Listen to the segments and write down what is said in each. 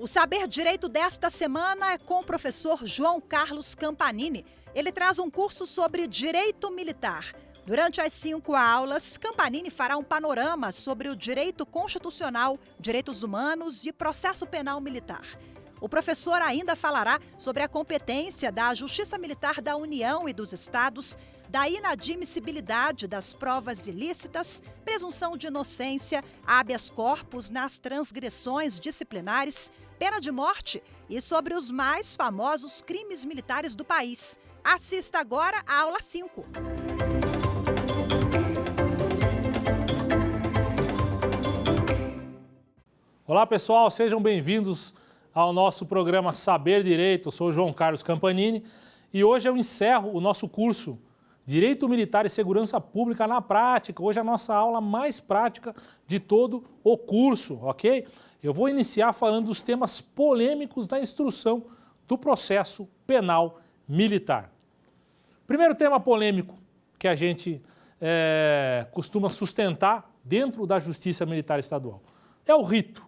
O Saber Direito desta semana é com o professor João Carlos Campanini. Ele traz um curso sobre direito militar. Durante as 5 aulas, Campanini fará um panorama sobre o direito constitucional, direitos humanos e processo penal militar. O professor ainda falará sobre a competência da Justiça Militar da União e dos Estados, da inadmissibilidade das provas ilícitas, presunção de inocência, habeas corpus nas transgressões disciplinares, pena de morte e sobre os mais famosos crimes militares do país. Assista agora a aula 5. Olá pessoal, sejam bem-vindos ao nosso programa Saber Direito. Eu sou o João Carlos Campanini e hoje eu encerro o nosso curso Direito Militar e Segurança Pública na Prática. Hoje é a nossa aula mais prática de todo o curso, ok? Eu vou iniciar falando dos temas polêmicos da instrução do processo penal militar. Primeiro tema polêmico que a gente costuma sustentar dentro da Justiça Militar Estadual é o rito.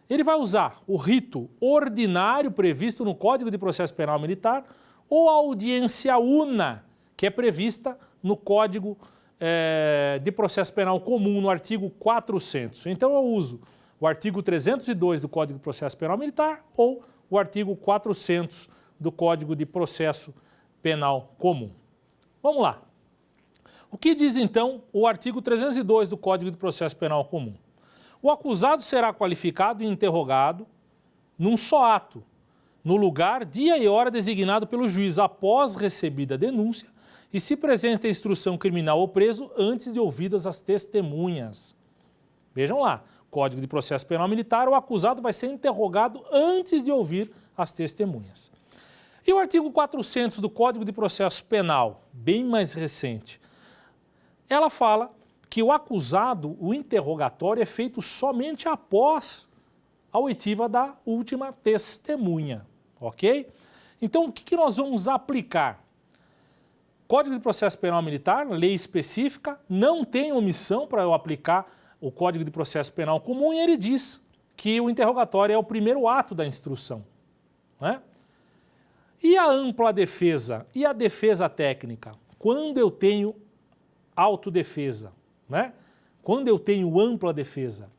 Ele vai usar o rito ordinário previsto no Código de Processo Penal Militar ou a audiência una, que é prevista no Código de Processo Penal Comum, no artigo 400. Então eu uso o artigo 302 do Código de Processo Penal Militar ou o artigo 400 do Código de Processo Penal Comum. Vamos lá. O que diz então o artigo 302 do Código de Processo Penal Comum? O acusado será qualificado e interrogado num só ato, no lugar, dia e hora designado pelo juiz após recebida a denúncia e se presente a instrução criminal ou preso antes de ouvidas as testemunhas. Vejam lá, Código de Processo Penal Militar, o acusado vai ser interrogado antes de ouvir as testemunhas. E o artigo 400 do Código de Processo Penal, bem mais recente, ela fala que o acusado, o interrogatório é feito somente após a oitiva da última testemunha, ok? Então, o que nós vamos aplicar? Código de Processo Penal Militar, lei específica, não tem omissão para eu aplicar o Código de Processo Penal Comum e ele diz que o interrogatório é o primeiro ato da instrução, né? E a ampla defesa e a defesa técnica? Quando eu tenho autodefesa, né? Quando eu tenho ampla defesa?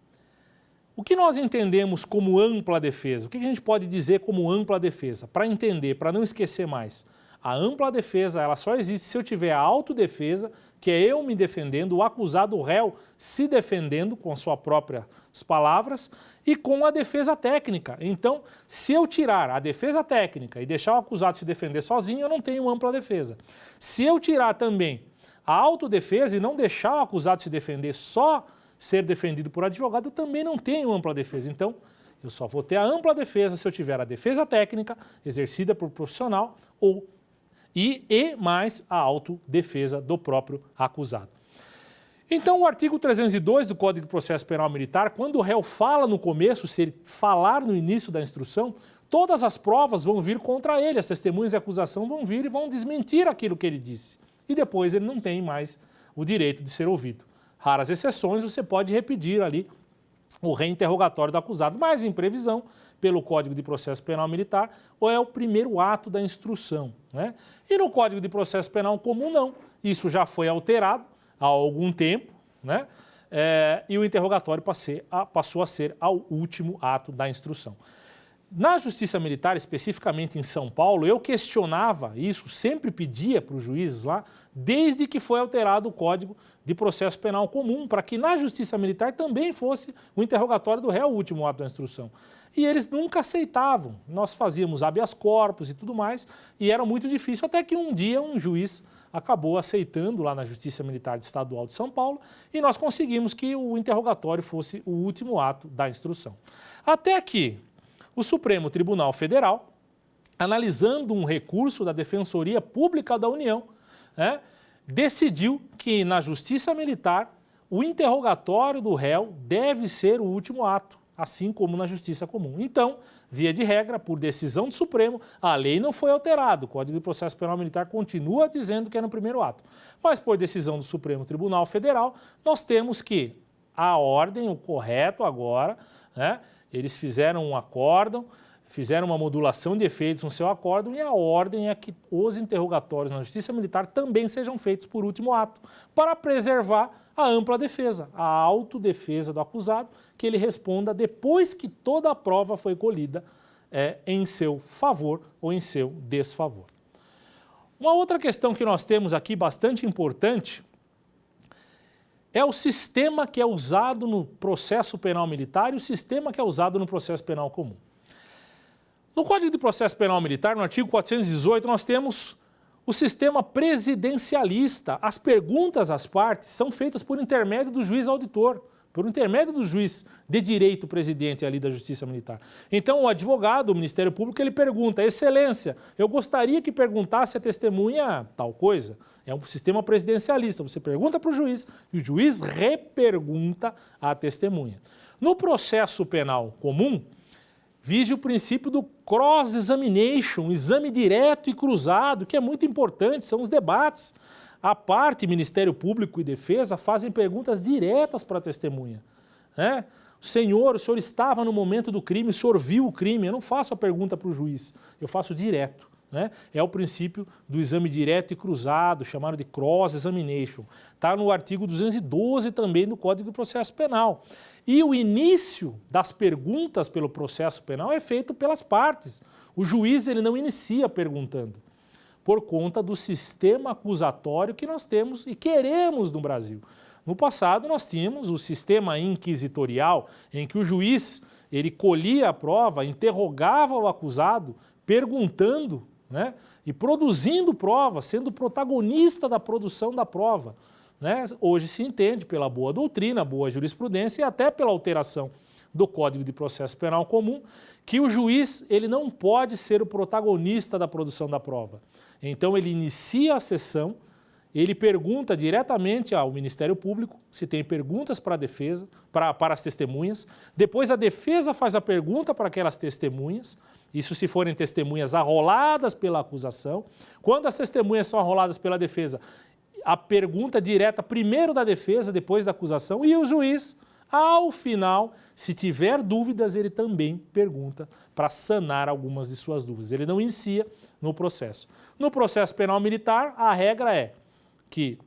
O que nós entendemos como ampla defesa? O que a gente pode dizer como ampla defesa? Para entender, para não esquecer mais. A ampla defesa, ela só existe se eu tiver a autodefesa, que é eu me defendendo, o acusado, o réu, se defendendo com as suas próprias palavras e com a defesa técnica. Então, se eu tirar a defesa técnica e deixar o acusado se defender sozinho, eu não tenho ampla defesa. Se eu tirar também a autodefesa e não deixar o acusado se defender, só ser defendido por advogado, eu também não tenho ampla defesa. Então, eu só vou ter a ampla defesa se eu tiver a defesa técnica exercida por profissional e mais a autodefesa do próprio acusado. Então, o artigo 302 do Código de Processo Penal Militar, quando o réu fala no começo, se ele falar no início da instrução, todas as provas vão vir contra ele, as testemunhas de acusação vão vir e vão desmentir aquilo que ele disse. E depois ele não tem mais o direito de ser ouvido. Raras exceções, você pode repetir ali o reinterrogatório do acusado, mas em previsão pelo Código de Processo Penal Militar, ou é o primeiro ato da instrução, né? E no Código de Processo Penal Comum não, isso já foi alterado há algum tempo, né? E o interrogatório passou a ser ao último ato da instrução. Na Justiça Militar, especificamente em São Paulo, eu questionava isso, sempre pedia para os juízes lá, desde que foi alterado o Código de Processo Penal Comum, para que na Justiça Militar também fosse o interrogatório do réu o último ato da instrução. E eles nunca aceitavam. Nós fazíamos habeas corpus e tudo mais, e era muito difícil, até que um dia um juiz acabou aceitando lá na Justiça Militar Estadual de São Paulo, e nós conseguimos que o interrogatório fosse o último ato da instrução. Até que o Supremo Tribunal Federal, analisando um recurso da Defensoria Pública da União, né, decidiu que na Justiça Militar o interrogatório do réu deve ser o último ato, assim como na Justiça Comum. Então, via de regra, por decisão do Supremo, a lei não foi alterada, o Código de Processo Penal Militar continua dizendo que é no primeiro ato. Mas por decisão do Supremo Tribunal Federal, nós temos que a ordem, o correto agora, né, eles fizeram um acórdão, fizeram uma modulação de efeitos no seu acórdão e a ordem é que os interrogatórios na Justiça Militar também sejam feitos por último ato, para preservar a ampla defesa, a autodefesa do acusado, que ele responda depois que toda a prova foi colhida em seu favor ou em seu desfavor. Uma outra questão que nós temos aqui bastante importante é o sistema que é usado no processo penal militar e o sistema que é usado no processo penal comum. No Código de Processo Penal Militar, no artigo 418, nós temos o sistema presidencialista. As perguntas às partes são feitas por intermédio do juiz auditor, por intermédio do juiz de direito presidente ali da Justiça Militar. Então, o advogado, o Ministério Público, ele pergunta: Excelência, eu gostaria que perguntasse a testemunha tal coisa. É um sistema presidencialista. Você pergunta para o juiz e o juiz repergunta à testemunha. No processo penal comum, vige o princípio do cross-examination, exame direto e cruzado, que é muito importante, são os debates. A parte, Ministério Público e Defesa, fazem perguntas diretas para a testemunha. O senhor estava no momento do crime, o senhor viu o crime? Eu não faço a pergunta para o juiz, eu faço direto. É o princípio do exame direto e cruzado, chamado de cross-examination. Está no artigo 212 também do Código de Processo Penal. E o início das perguntas pelo processo penal é feito pelas partes. O juiz ele não inicia perguntando, por conta do sistema acusatório que nós temos e queremos no Brasil. No passado nós tínhamos o sistema inquisitorial, em que o juiz ele colhia a prova, interrogava o acusado, perguntando, e produzindo prova, sendo protagonista da produção da prova. Hoje se entende pela boa doutrina, boa jurisprudência e até pela alteração do Código de Processo Penal Comum, que o juiz ele não pode ser o protagonista da produção da prova. Então ele inicia a sessão, ele pergunta diretamente ao Ministério Público se tem perguntas para a defesa, para as testemunhas, depois a defesa faz a pergunta para aquelas testemunhas, isso se forem testemunhas arroladas pela acusação. Quando as testemunhas são arroladas pela defesa, a pergunta direta primeiro da defesa, depois da acusação, e o juiz, ao final, se tiver dúvidas, ele também pergunta para sanar algumas de suas dúvidas. Ele não inicia no processo. No processo penal militar, a regra é que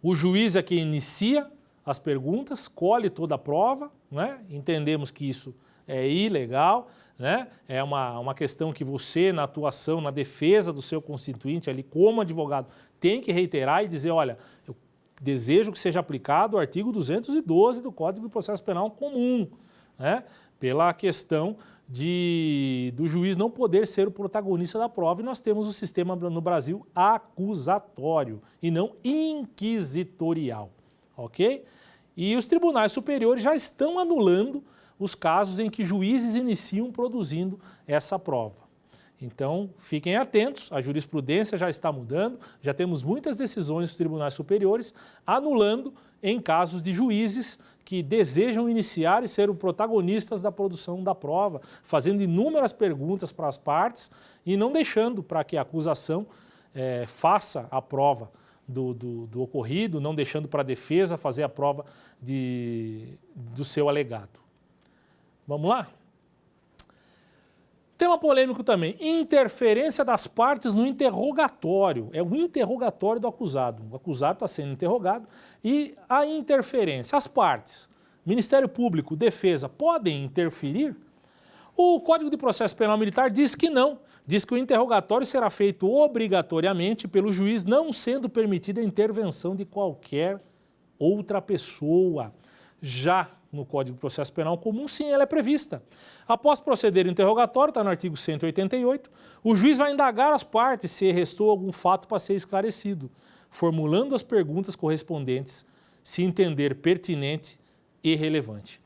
o juiz é quem inicia as perguntas, colhe toda a prova, entendemos que isso é ilegal, é uma questão que você, na atuação, na defesa do seu constituinte, ali como advogado, tem que reiterar e dizer, olha, eu desejo que seja aplicado o artigo 212 do Código de Processo Penal Comum, pela questão do juiz não poder ser o protagonista da prova, e nós temos um sistema no Brasil acusatório e não inquisitorial, ok? E os tribunais superiores já estão anulando os casos em que juízes iniciam produzindo essa prova. Então, fiquem atentos, a jurisprudência já está mudando, já temos muitas decisões dos tribunais superiores anulando em casos de juízes que desejam iniciar e ser os protagonistas da produção da prova, fazendo inúmeras perguntas para as partes e não deixando para que a acusação faça a prova do ocorrido, não deixando para a defesa fazer a prova do seu alegado. Vamos lá? Tema polêmico também, interferência das partes no interrogatório. É o interrogatório do acusado. O acusado está sendo interrogado e a interferência. As partes, Ministério Público, Defesa, podem interferir? O Código de Processo Penal Militar diz que não. Diz que o interrogatório será feito obrigatoriamente pelo juiz, não sendo permitida a intervenção de qualquer outra pessoa. Já no Código de Processo Penal Comum, sim, ela é prevista. Após proceder o interrogatório, está no artigo 188, o juiz vai indagar as partes se restou algum fato para ser esclarecido, formulando as perguntas correspondentes, se entender pertinente e relevante.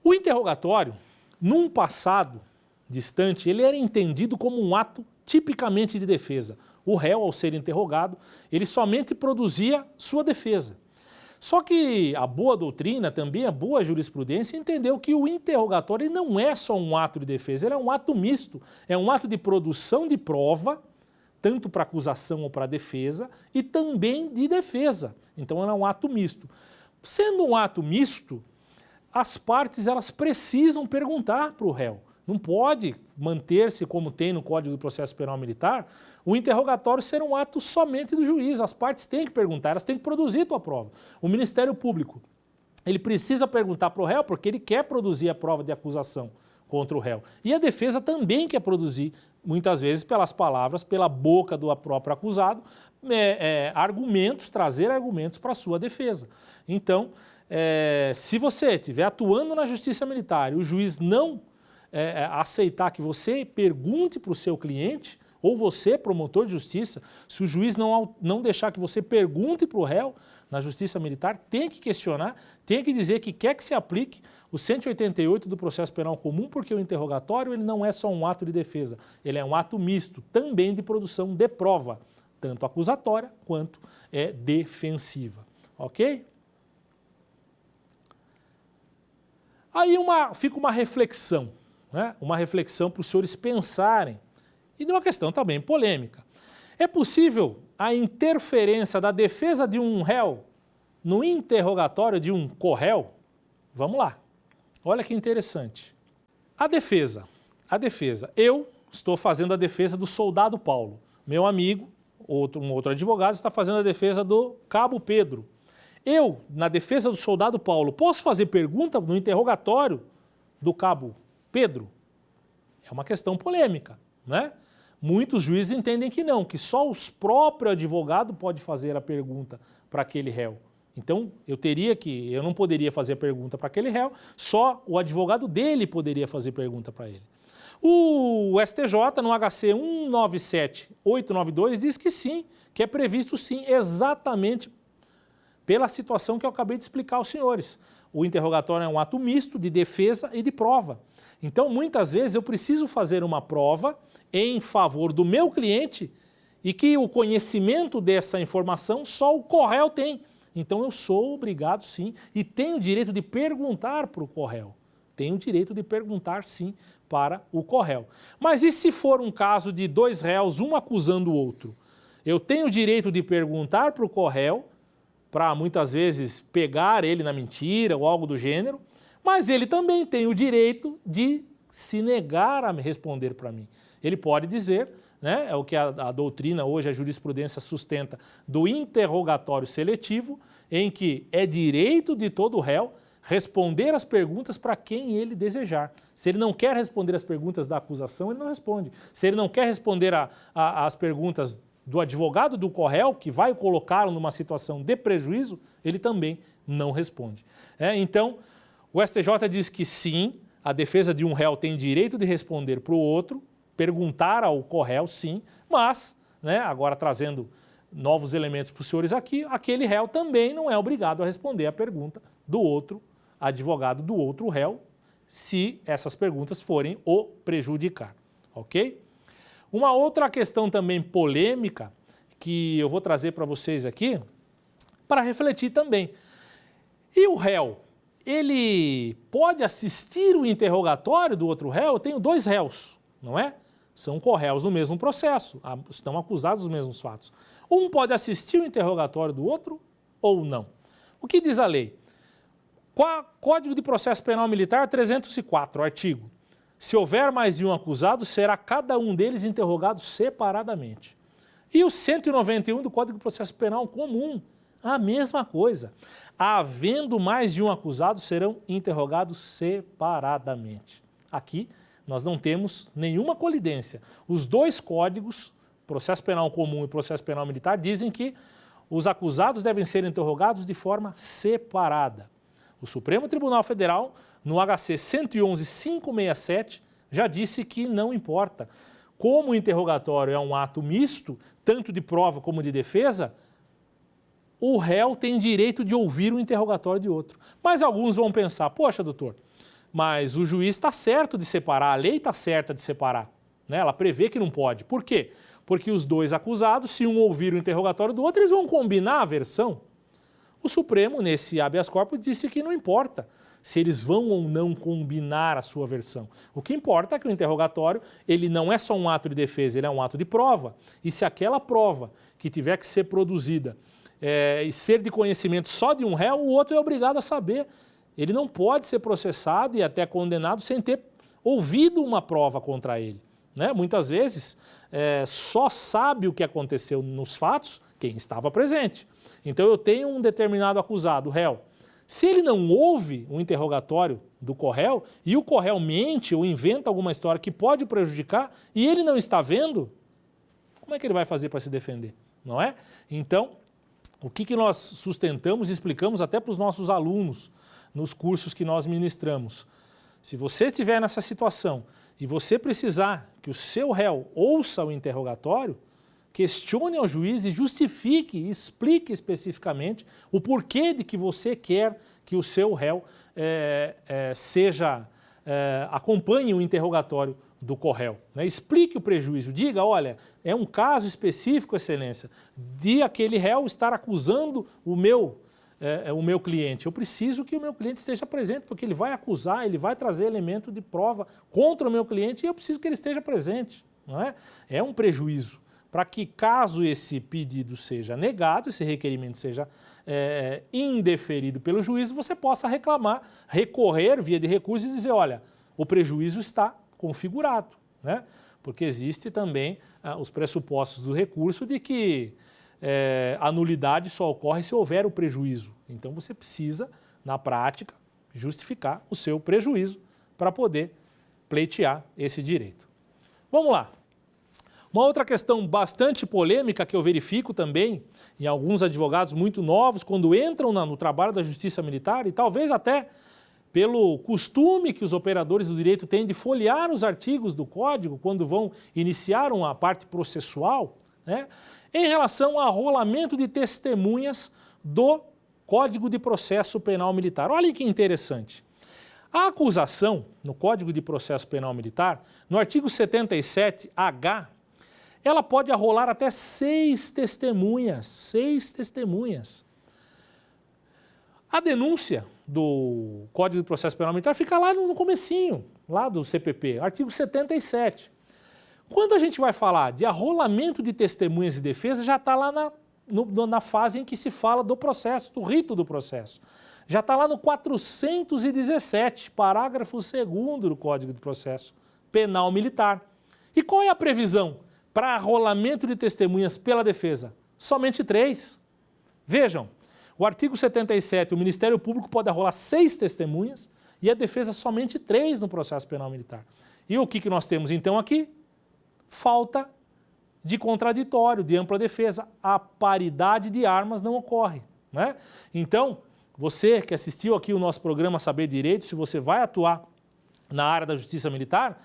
O interrogatório, num passado distante, ele era entendido como um ato tipicamente de defesa. O réu, ao ser interrogado, ele somente produzia sua defesa. Só que a boa doutrina, também a boa jurisprudência, entendeu que o interrogatório não é só um ato de defesa, ele é um ato misto, é um ato de produção de prova, tanto para acusação ou para defesa, e também de defesa. Então, é um ato misto. Sendo um ato misto, as partes elas precisam perguntar para o réu. Não pode manter-se, como tem no Código do Processo Penal Militar, o interrogatório ser um ato somente do juiz. As partes têm que perguntar, elas têm que produzir a prova. O Ministério Público, ele precisa perguntar para o réu porque ele quer produzir a prova de acusação contra o réu. E a defesa também quer produzir, muitas vezes pelas palavras, pela boca do próprio acusado, argumentos, trazer argumentos para a sua defesa. Então, se você estiver atuando na Justiça Militar e o juiz não aceitar que você pergunte para o seu cliente, ou você, promotor de justiça, se o juiz não deixar que você pergunte para o réu na Justiça Militar, tem que questionar, tem que dizer que quer que se aplique o 188 do Processo Penal Comum, porque o interrogatório ele não é só um ato de defesa, ele é um ato misto, também de produção de prova, tanto acusatória quanto defensiva. Ok? Aí fica uma reflexão, né? Uma reflexão para os senhores pensarem, e de uma questão também polêmica. É possível a interferência da defesa de um réu no interrogatório de um corréu? Vamos lá. Olha que interessante. A defesa. Eu estou fazendo a defesa do soldado Paulo. Meu amigo, um outro advogado, está fazendo a defesa do cabo Pedro. Eu, na defesa do soldado Paulo, posso fazer pergunta no interrogatório do cabo Pedro? É uma questão polêmica, né? Muitos juízes entendem que não, que só os próprios advogados podem fazer a pergunta para aquele réu. Então, eu não poderia fazer a pergunta para aquele réu, só o advogado dele poderia fazer pergunta para ele. O STJ, no HC 197892, diz que sim, que é previsto sim, exatamente pela situação que eu acabei de explicar aos senhores. O interrogatório é um ato misto de defesa e de prova. Então, muitas vezes, eu preciso fazer uma prova em favor do meu cliente e que o conhecimento dessa informação só o corréu tem. Então, eu sou obrigado, sim, e tenho o direito de perguntar para o corréu. Tenho o direito de perguntar, sim, para o corréu. Mas e se for um caso de dois réus, um acusando o outro? Eu tenho o direito de perguntar para o corréu, para muitas vezes pegar ele na mentira ou algo do gênero, mas ele também tem o direito de se negar a responder para mim. Ele pode dizer, né, é o que a doutrina hoje, a jurisprudência sustenta, do interrogatório seletivo, em que é direito de todo réu responder as perguntas para quem ele desejar. Se ele não quer responder as perguntas da acusação, ele não responde. Se ele não quer responder as perguntas do advogado do corréu, que vai colocá-lo numa situação de prejuízo, ele também não responde. Então, o STJ diz que sim, a defesa de um réu tem direito de responder para o outro, perguntar ao corréu, sim, mas, né, agora trazendo novos elementos para os senhores aqui, aquele réu também não é obrigado a responder a pergunta do outro advogado do outro réu, se essas perguntas forem o prejudicar, ok? Uma outra questão também polêmica que eu vou trazer para vocês aqui, para refletir também. E o réu, ele pode assistir o interrogatório do outro réu? Eu tenho dois réus, não é? São corréus no mesmo processo, estão acusados dos mesmos fatos. Um pode assistir o interrogatório do outro ou não? O que diz a lei? Código de Processo Penal Militar 304, artigo. Se houver mais de um acusado, será cada um deles interrogado separadamente. E o 191 do Código de Processo Penal Comum, a mesma coisa. Havendo mais de um acusado, serão interrogados separadamente. Aqui nós não temos nenhuma colidência. Os dois códigos, Processo Penal Comum e Processo Penal Militar, dizem que os acusados devem ser interrogados de forma separada. O Supremo Tribunal Federal, no HC 111.567, já disse que não importa. Como o interrogatório é um ato misto, tanto de prova como de defesa, o réu tem direito de ouvir o interrogatório de outro. Mas alguns vão pensar, poxa, doutor, mas o juiz está certo de separar, a lei está certa de separar, né? Ela prevê que não pode. Por quê? Porque os dois acusados, se um ouvir o interrogatório do outro, eles vão combinar a versão. O Supremo, nesse habeas corpus, disse que não importa se eles vão ou não combinar a sua versão. O que importa é que o interrogatório, ele não é só um ato de defesa, ele é um ato de prova. E se aquela prova que tiver que ser produzida e ser de conhecimento só de um réu, o outro é obrigado a saber ele não pode ser processado e até condenado sem ter ouvido uma prova contra ele, né? Muitas vezes só sabe o que aconteceu nos fatos quem estava presente. Então eu tenho um determinado acusado, o réu. Se ele não ouve o interrogatório do corréu e o corréu mente ou inventa alguma história que pode prejudicar e ele não está vendo, como é que ele vai fazer para se defender? Não é? Então, o que nós sustentamos e explicamos até para os nossos alunos nos cursos que nós ministramos? Se você estiver nessa situação e você precisar que o seu réu ouça o interrogatório, questione ao juiz e justifique e explique especificamente o porquê de que você quer que o seu réu acompanhe o interrogatório do corréu, né? Explique o prejuízo, diga, olha, é um caso específico, excelência, de aquele réu estar acusando o meu cliente. Eu preciso que o meu cliente esteja presente, porque ele vai acusar, ele vai trazer elemento de prova contra o meu cliente e eu preciso que ele esteja presente, não é? É um prejuízo. Para que, caso esse pedido seja negado, esse requerimento seja indeferido pelo juiz, você possa reclamar, recorrer via de recurso e dizer, olha, o prejuízo está configurado, né? Porque existe também os pressupostos do recurso de que a nulidade só ocorre se houver o prejuízo. Então você precisa, na prática, justificar o seu prejuízo para poder pleitear esse direito. Vamos lá. Uma outra questão bastante polêmica que eu verifico também em alguns advogados muito novos, quando entram no trabalho da Justiça Militar, e talvez até pelo costume que os operadores do direito têm de folhear os artigos do Código quando vão iniciar uma parte processual, né, em relação ao arrolamento de testemunhas do Código de Processo Penal Militar. Olha que interessante. A acusação no Código de Processo Penal Militar, no artigo 77H, ela pode arrolar até 6 testemunhas, 6 testemunhas. A denúncia do Código de Processo Penal Militar fica lá no comecinho, lá do CPP, artigo 77. Quando a gente vai falar de arrolamento de testemunhas e defesa, já está lá na fase em que se fala do processo, do rito do processo. Já está lá no 417, parágrafo 2º do Código de Processo Penal Militar. E qual é a previsão para arrolamento de testemunhas pela defesa? Somente 3. Vejam, o artigo 77, o Ministério Público pode arrolar 6 testemunhas e a defesa somente 3 no processo penal militar. E o que nós temos então aqui? Falta de contraditório, de ampla defesa. A paridade de armas não ocorre, né? Então, você que assistiu aqui o nosso programa Saber Direito, se você vai atuar na área da Justiça Militar,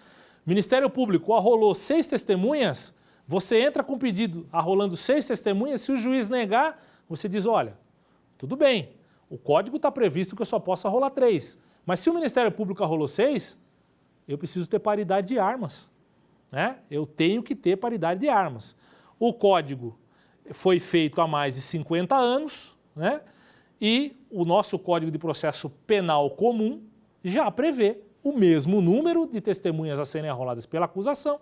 o Ministério Público arrolou 6 testemunhas, você entra com pedido arrolando 6 testemunhas, se o juiz negar, você diz, olha, tudo bem, o código está previsto que eu só posso arrolar 3, mas se o Ministério Público arrolou 6, eu preciso ter paridade de armas, né? Eu tenho que ter paridade de armas. O código foi feito há mais de 50 anos, né? E o nosso Código de Processo Penal Comum já prevê o mesmo número de testemunhas a serem arroladas pela acusação,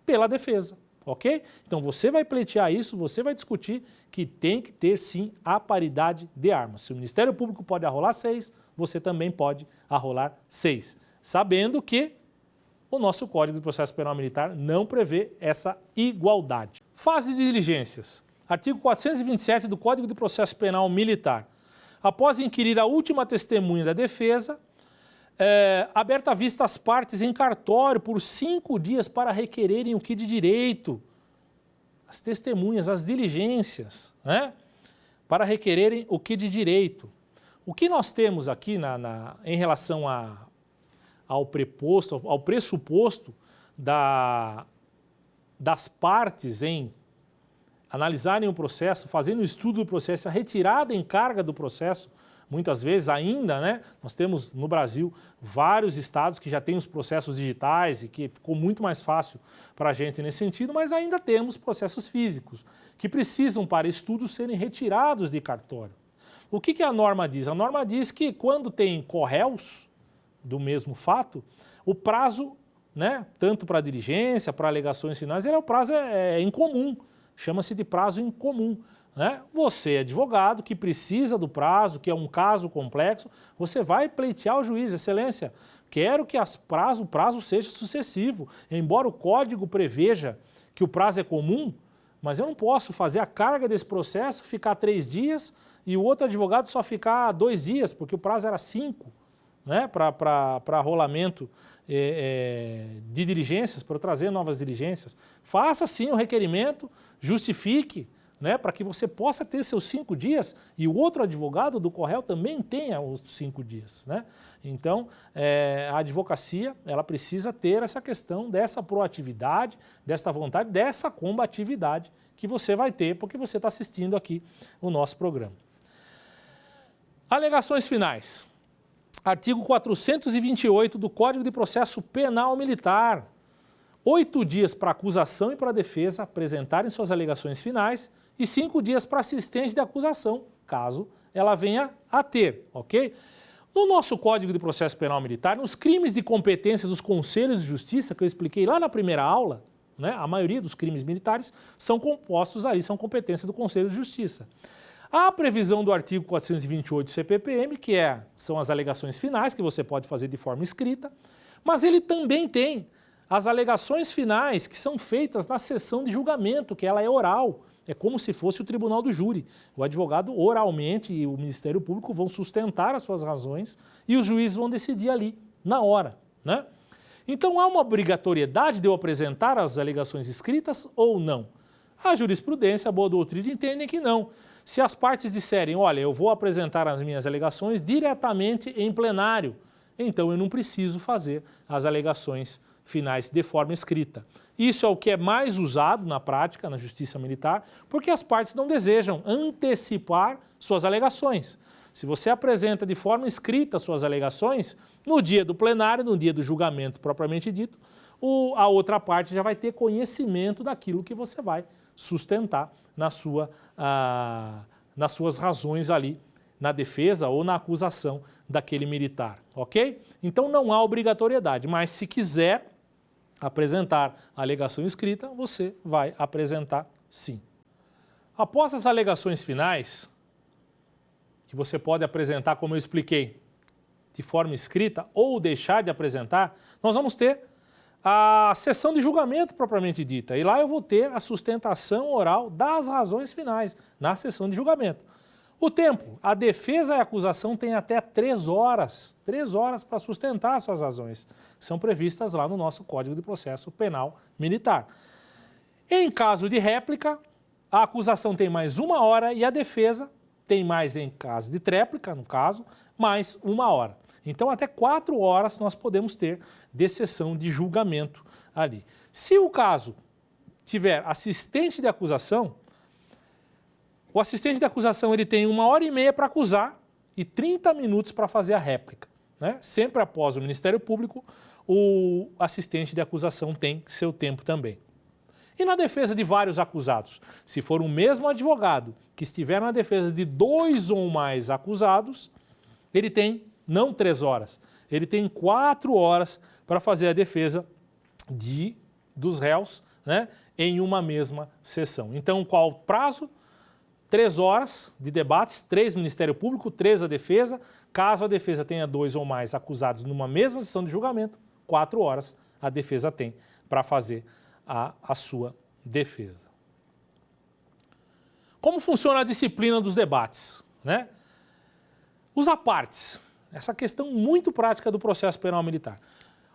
pela defesa, ok? Então você vai pleitear isso, você vai discutir que tem que ter sim a paridade de armas. Se o Ministério Público pode arrolar 6, você também pode arrolar 6, sabendo que o nosso Código de Processo Penal Militar não prevê essa igualdade. Fase de diligências. Artigo 427 do Código de Processo Penal Militar. Após inquirir a última testemunha da defesa, aberta a vista às partes em cartório por 5 dias para requererem o que de direito. As testemunhas, as diligências, né? Para requererem o que de direito. O que nós temos aqui em relação ao pressuposto das partes em analisarem o processo, fazendo o estudo do processo, a retirada em carga do processo, muitas vezes ainda, né, nós temos no Brasil vários estados que já têm os processos digitais e que ficou muito mais fácil para a gente nesse sentido, mas ainda temos processos físicos que precisam para estudo serem retirados de cartório. O que a norma diz? A norma diz que quando tem corréus do mesmo fato, o prazo, né, tanto para diligência, para alegações finais, o prazo é incomum, chama-se de prazo incomum. né? Você, advogado, que precisa do prazo, que é um caso complexo, você vai pleitear ao juiz, excelência, quero que o prazo seja sucessivo, embora o código preveja que o prazo é comum, mas eu não posso fazer a carga desse processo, ficar 3 dias e o outro advogado só ficar 2 dias, porque o prazo era 5, né, para rolamento de diligências, para trazer novas diligências. Faça sim o requerimento, justifique, né, para que você possa ter seus 5 dias e o outro advogado do Correio também tenha os 5 dias. Né? Então, a advocacia ela precisa ter essa questão dessa proatividade, dessa vontade, dessa combatividade que você vai ter porque você está assistindo aqui o nosso programa. Alegações finais. Artigo 428 do Código de Processo Penal Militar. 8 dias para a acusação e para a defesa apresentarem suas alegações finais e 5 dias para assistente de acusação, caso ela venha a ter, ok? No nosso Código de Processo Penal Militar, nos crimes de competência dos Conselhos de Justiça, que eu expliquei lá na primeira aula, né, a maioria dos crimes militares são compostos ali, são competência do Conselho de Justiça. Há a previsão do artigo 428 do CPPM, que são as alegações finais, que você pode fazer de forma escrita, mas ele também tem as alegações finais que são feitas na sessão de julgamento, que ela é oral, é como se fosse o tribunal do júri. O advogado oralmente e o Ministério Público vão sustentar as suas razões e os juízes vão decidir ali, na hora, né? Então há uma obrigatoriedade de eu apresentar as alegações escritas ou não? A jurisprudência, a boa doutrina entendem que não. Se as partes disserem, olha, eu vou apresentar as minhas alegações diretamente em plenário, então eu não preciso fazer as alegações finais de forma escrita. Isso é o que é mais usado na prática, na justiça militar, porque as partes não desejam antecipar suas alegações. Se você apresenta de forma escrita suas alegações, no dia do plenário, no dia do julgamento propriamente dito, a outra parte já vai ter conhecimento daquilo que você vai sustentar nas suas razões ali, na defesa ou na acusação daquele militar, ok? Então não há obrigatoriedade, mas se quiser apresentar a alegação escrita, você vai apresentar sim. Após as alegações finais, que você pode apresentar, como eu expliquei, de forma escrita ou deixar de apresentar, nós vamos ter a sessão de julgamento propriamente dita. E lá eu vou ter a sustentação oral das razões finais na sessão de julgamento. O tempo, a defesa e a acusação têm até 3 horas para sustentar suas razões. São previstas lá no nosso Código de Processo Penal Militar. Em caso de réplica, a acusação tem mais 1 hora e a defesa tem mais, em caso de tréplica, no caso, mais 1 hora. Então, até 4 horas nós podemos ter de sessão de julgamento ali. Se o caso tiver assistente de acusação, o assistente de acusação ele tem 1h30 para acusar e 30 minutos para fazer a réplica. Né? Sempre após o Ministério Público, o assistente de acusação tem seu tempo também. E na defesa de vários acusados? Se for o mesmo advogado que estiver na defesa de 2 ou mais acusados, ele tem não 3 horas, ele tem 4 horas para fazer a defesa dos réus, né, em uma mesma sessão. Então, qual o prazo? 3 horas de debates, 3 Ministério Público, 3 a defesa. Caso a defesa tenha 2 ou mais acusados numa mesma sessão de julgamento, 4 horas a defesa tem para fazer a sua defesa. Como funciona a disciplina dos debates? Né? Os apartes, essa questão muito prática do processo penal militar.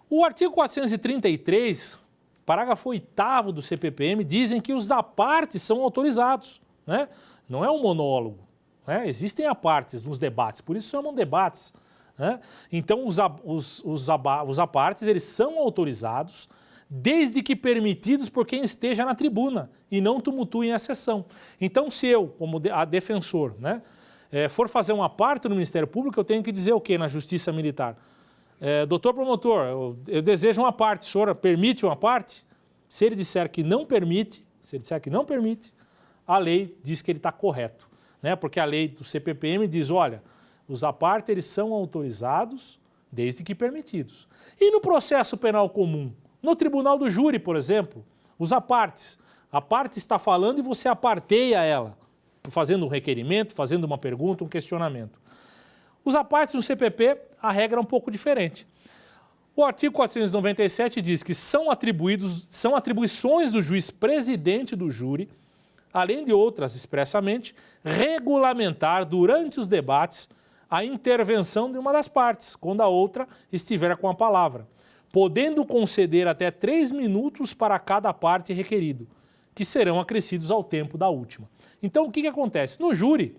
O artigo 433, parágrafo 8º do CPPM, dizem que os apartes são autorizados, né? Não é um monólogo, né? Existem apartes nos debates, por isso chamam debates, né? Então os apartes eles são autorizados desde que permitidos por quem esteja na tribuna e não tumultuem a sessão. Então se eu, como defensor, né, for fazer um aparte no Ministério Público, eu tenho que dizer o quê na Justiça Militar? Doutor promotor, eu desejo uma parte, o senhor permite uma parte? Se ele disser que não permite, a lei diz que ele está correto, né? Porque a lei do CPPM diz, olha, os apartes eles são autorizados desde que permitidos. E no processo penal comum, no tribunal do júri, por exemplo, os apartes, a parte está falando e você aparteia ela. fazendo um requerimento, fazendo uma pergunta, um questionamento. Os apartes no CPP, a regra é um pouco diferente. O artigo 497 diz que são atribuições do juiz presidente do júri, além de outras expressamente, regulamentar durante os debates a intervenção de uma das partes, quando a outra estiver com a palavra, podendo conceder até 3 minutos para cada parte requerido, que serão acrescidos ao tempo da última. Então, o que acontece? No júri,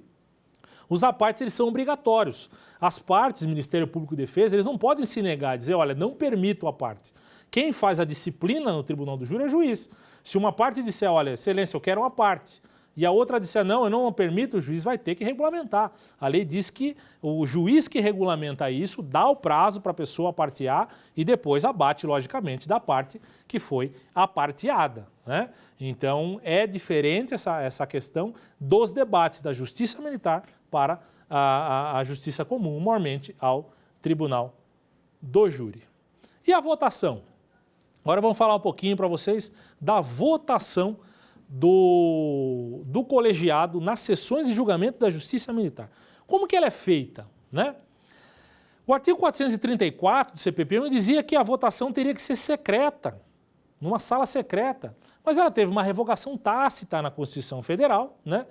os apartes eles são obrigatórios. As partes, Ministério Público e Defesa, eles não podem se negar, dizer, olha, não permito a parte. Quem faz a disciplina no tribunal do júri é o juiz. Se uma parte disser, olha, excelência, eu quero uma parte, e a outra disser, não, eu não permito, o juiz vai ter que regulamentar. A lei diz que o juiz que regulamenta isso dá o prazo para a pessoa apartear e depois abate, logicamente, da parte que foi aparteada, né? Então, é diferente essa questão dos debates da Justiça Militar para a Justiça Comum, mormente ao Tribunal do Júri. E a votação? Agora vamos falar um pouquinho para vocês da votação do colegiado nas sessões de julgamento da Justiça Militar. Como que ela é feita, né? O artigo 434 do CPP dizia que a votação teria que ser secreta, numa sala secreta, mas ela teve uma revogação tácita na Constituição Federal, né?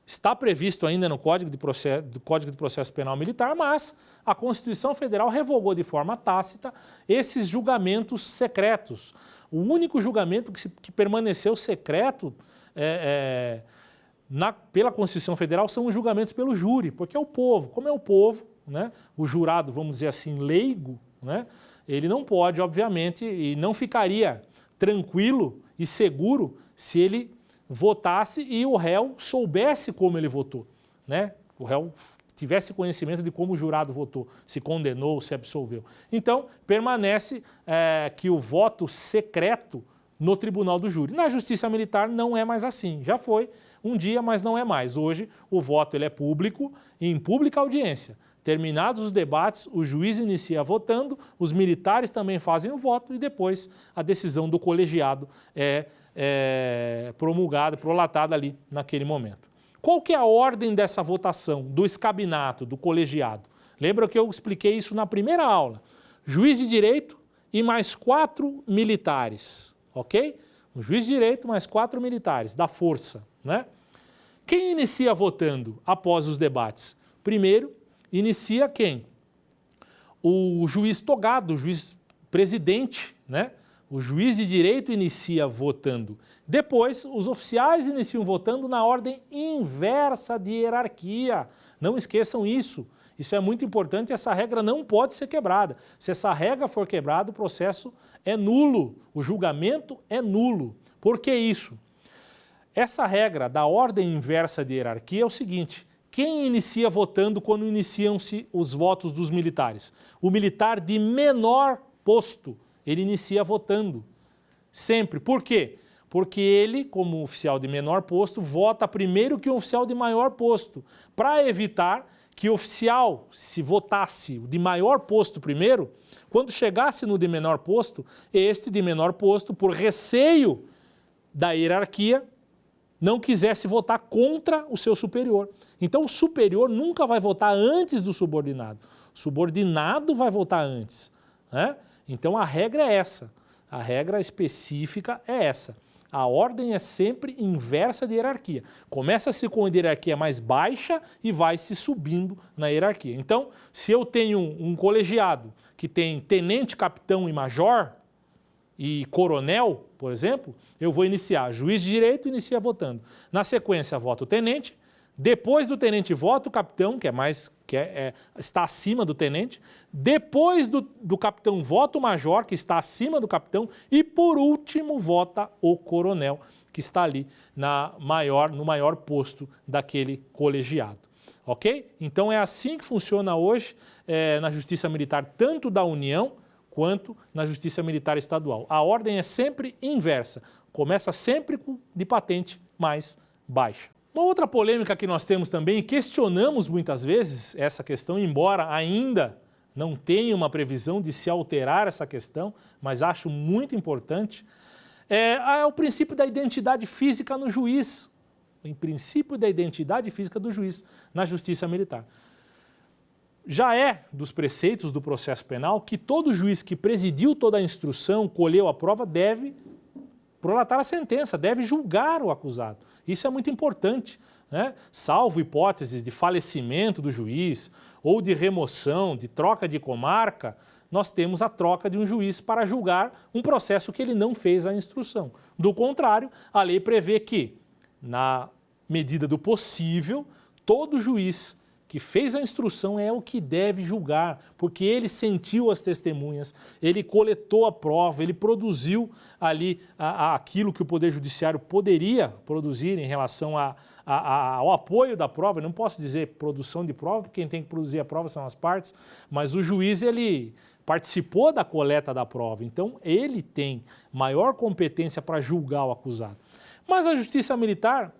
Está previsto ainda no Código de Processo Penal Militar, mas a Constituição Federal revogou de forma tácita esses julgamentos secretos. O único julgamento que permaneceu secreto pela Constituição Federal são os julgamentos pelo júri, porque é o povo. Como é o povo, né, o jurado, vamos dizer assim, leigo, né, ele não pode, obviamente, e não ficaria tranquilo e seguro se ele votasse e o réu soubesse como ele votou, né? O réu tivesse conhecimento de como o jurado votou, se condenou, se absolveu. Então, permanece que o voto secreto no tribunal do júri. Na Justiça Militar não é mais assim. Já foi um dia, mas não é mais. Hoje, o voto ele é público, em pública audiência. Terminados os debates, o juiz inicia votando, os militares também fazem o voto e depois a decisão do colegiado é promulgada, prolatada ali naquele momento. Qual que é a ordem dessa votação, do escabinato, do colegiado? Lembra que eu expliquei isso na primeira aula? Juiz de direito e mais 4 militares, ok? Um juiz de direito mais 4 militares, da força, né? Quem inicia votando após os debates? Primeiro, inicia quem? O juiz togado, o juiz presidente, né? O juiz de direito inicia votando. Depois, os oficiais iniciam votando na ordem inversa de hierarquia. Não esqueçam isso. Isso é muito importante, essa regra não pode ser quebrada. Se essa regra for quebrada, o processo é nulo, o julgamento é nulo. Por que isso? Essa regra da ordem inversa de hierarquia é o seguinte: quem inicia votando quando iniciam-se os votos dos militares? O militar de menor posto, ele inicia votando, sempre. Por quê? Porque ele, como oficial de menor posto, vota primeiro que o oficial de maior posto, para evitar que o oficial, se votasse o de maior posto primeiro, quando chegasse no de menor posto, este de menor posto, por receio da hierarquia, não quisesse votar contra o seu superior. Então o superior nunca vai votar antes do subordinado. O subordinado vai votar antes, né? Então a regra é essa, a regra específica é essa. A ordem é sempre inversa de hierarquia. Começa-se com a hierarquia mais baixa e vai se subindo na hierarquia. Então, se eu tenho um colegiado que tem tenente, capitão e major e coronel, por exemplo, eu vou iniciar juiz de direito, inicia votando. Na sequência, vota o tenente. Depois do tenente vota o capitão, está acima do tenente. Depois do capitão vota o major, que está acima do capitão. E por último vota o coronel, que está ali no maior posto daquele colegiado. Ok? Então é assim que funciona hoje na Justiça Militar, tanto da União quanto na Justiça Militar Estadual. A ordem é sempre inversa. Começa sempre de patente mais baixa. Uma outra polêmica que nós temos também, e questionamos muitas vezes essa questão, embora ainda não tenha uma previsão de se alterar essa questão, mas acho muito importante, é o princípio da identidade física no juiz, em princípio da identidade física do juiz na justiça militar. Já é dos preceitos do processo penal que todo juiz que presidiu toda a instrução, colheu a prova, deve prolatar a sentença, deve julgar o acusado. Isso é muito importante, né? Salvo hipóteses de falecimento do juiz ou de remoção, de troca de comarca, nós temos a troca de um juiz para julgar um processo que ele não fez a instrução. Do contrário, a lei prevê que, na medida do possível, todo juiz que fez a instrução é o que deve julgar, porque ele sentiu as testemunhas, ele coletou a prova, ele produziu ali aquilo que o Poder Judiciário poderia produzir em relação ao apoio da prova. Eu não posso dizer produção de prova, porque quem tem que produzir a prova são as partes, mas o juiz ele participou da coleta da prova, então ele tem maior competência para julgar o acusado. Mas a Justiça Militar,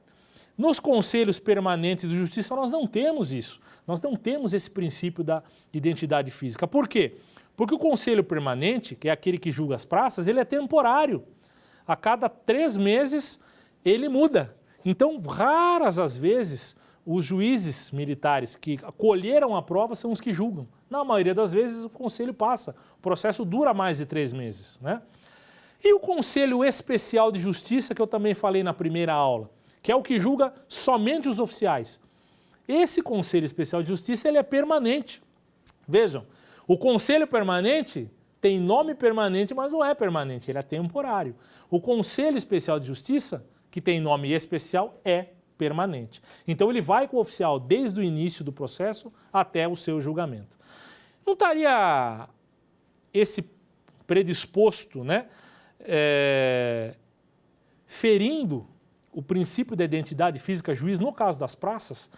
nos conselhos permanentes de justiça, nós não temos isso. Nós não temos esse princípio da identidade física. Por quê? Porque o conselho permanente, que é aquele que julga as praças, ele é temporário. A cada 3 meses ele muda. Então, raras as vezes, os juízes militares que colheram a prova são os que julgam. Na maioria das vezes, o conselho passa. O processo dura mais de 3 meses, né? E o Conselho Especial de Justiça, que eu também falei na primeira aula, que é o que julga somente os oficiais. Esse Conselho Especial de Justiça ele é permanente. Vejam, o Conselho Permanente tem nome permanente, mas não é permanente, ele é temporário. O Conselho Especial de Justiça, que tem nome especial, é permanente. Então ele vai com o oficial desde o início do processo até o seu julgamento. Não estaria esse predisposto, né, ferindo o princípio da identidade física juiz no caso das praças?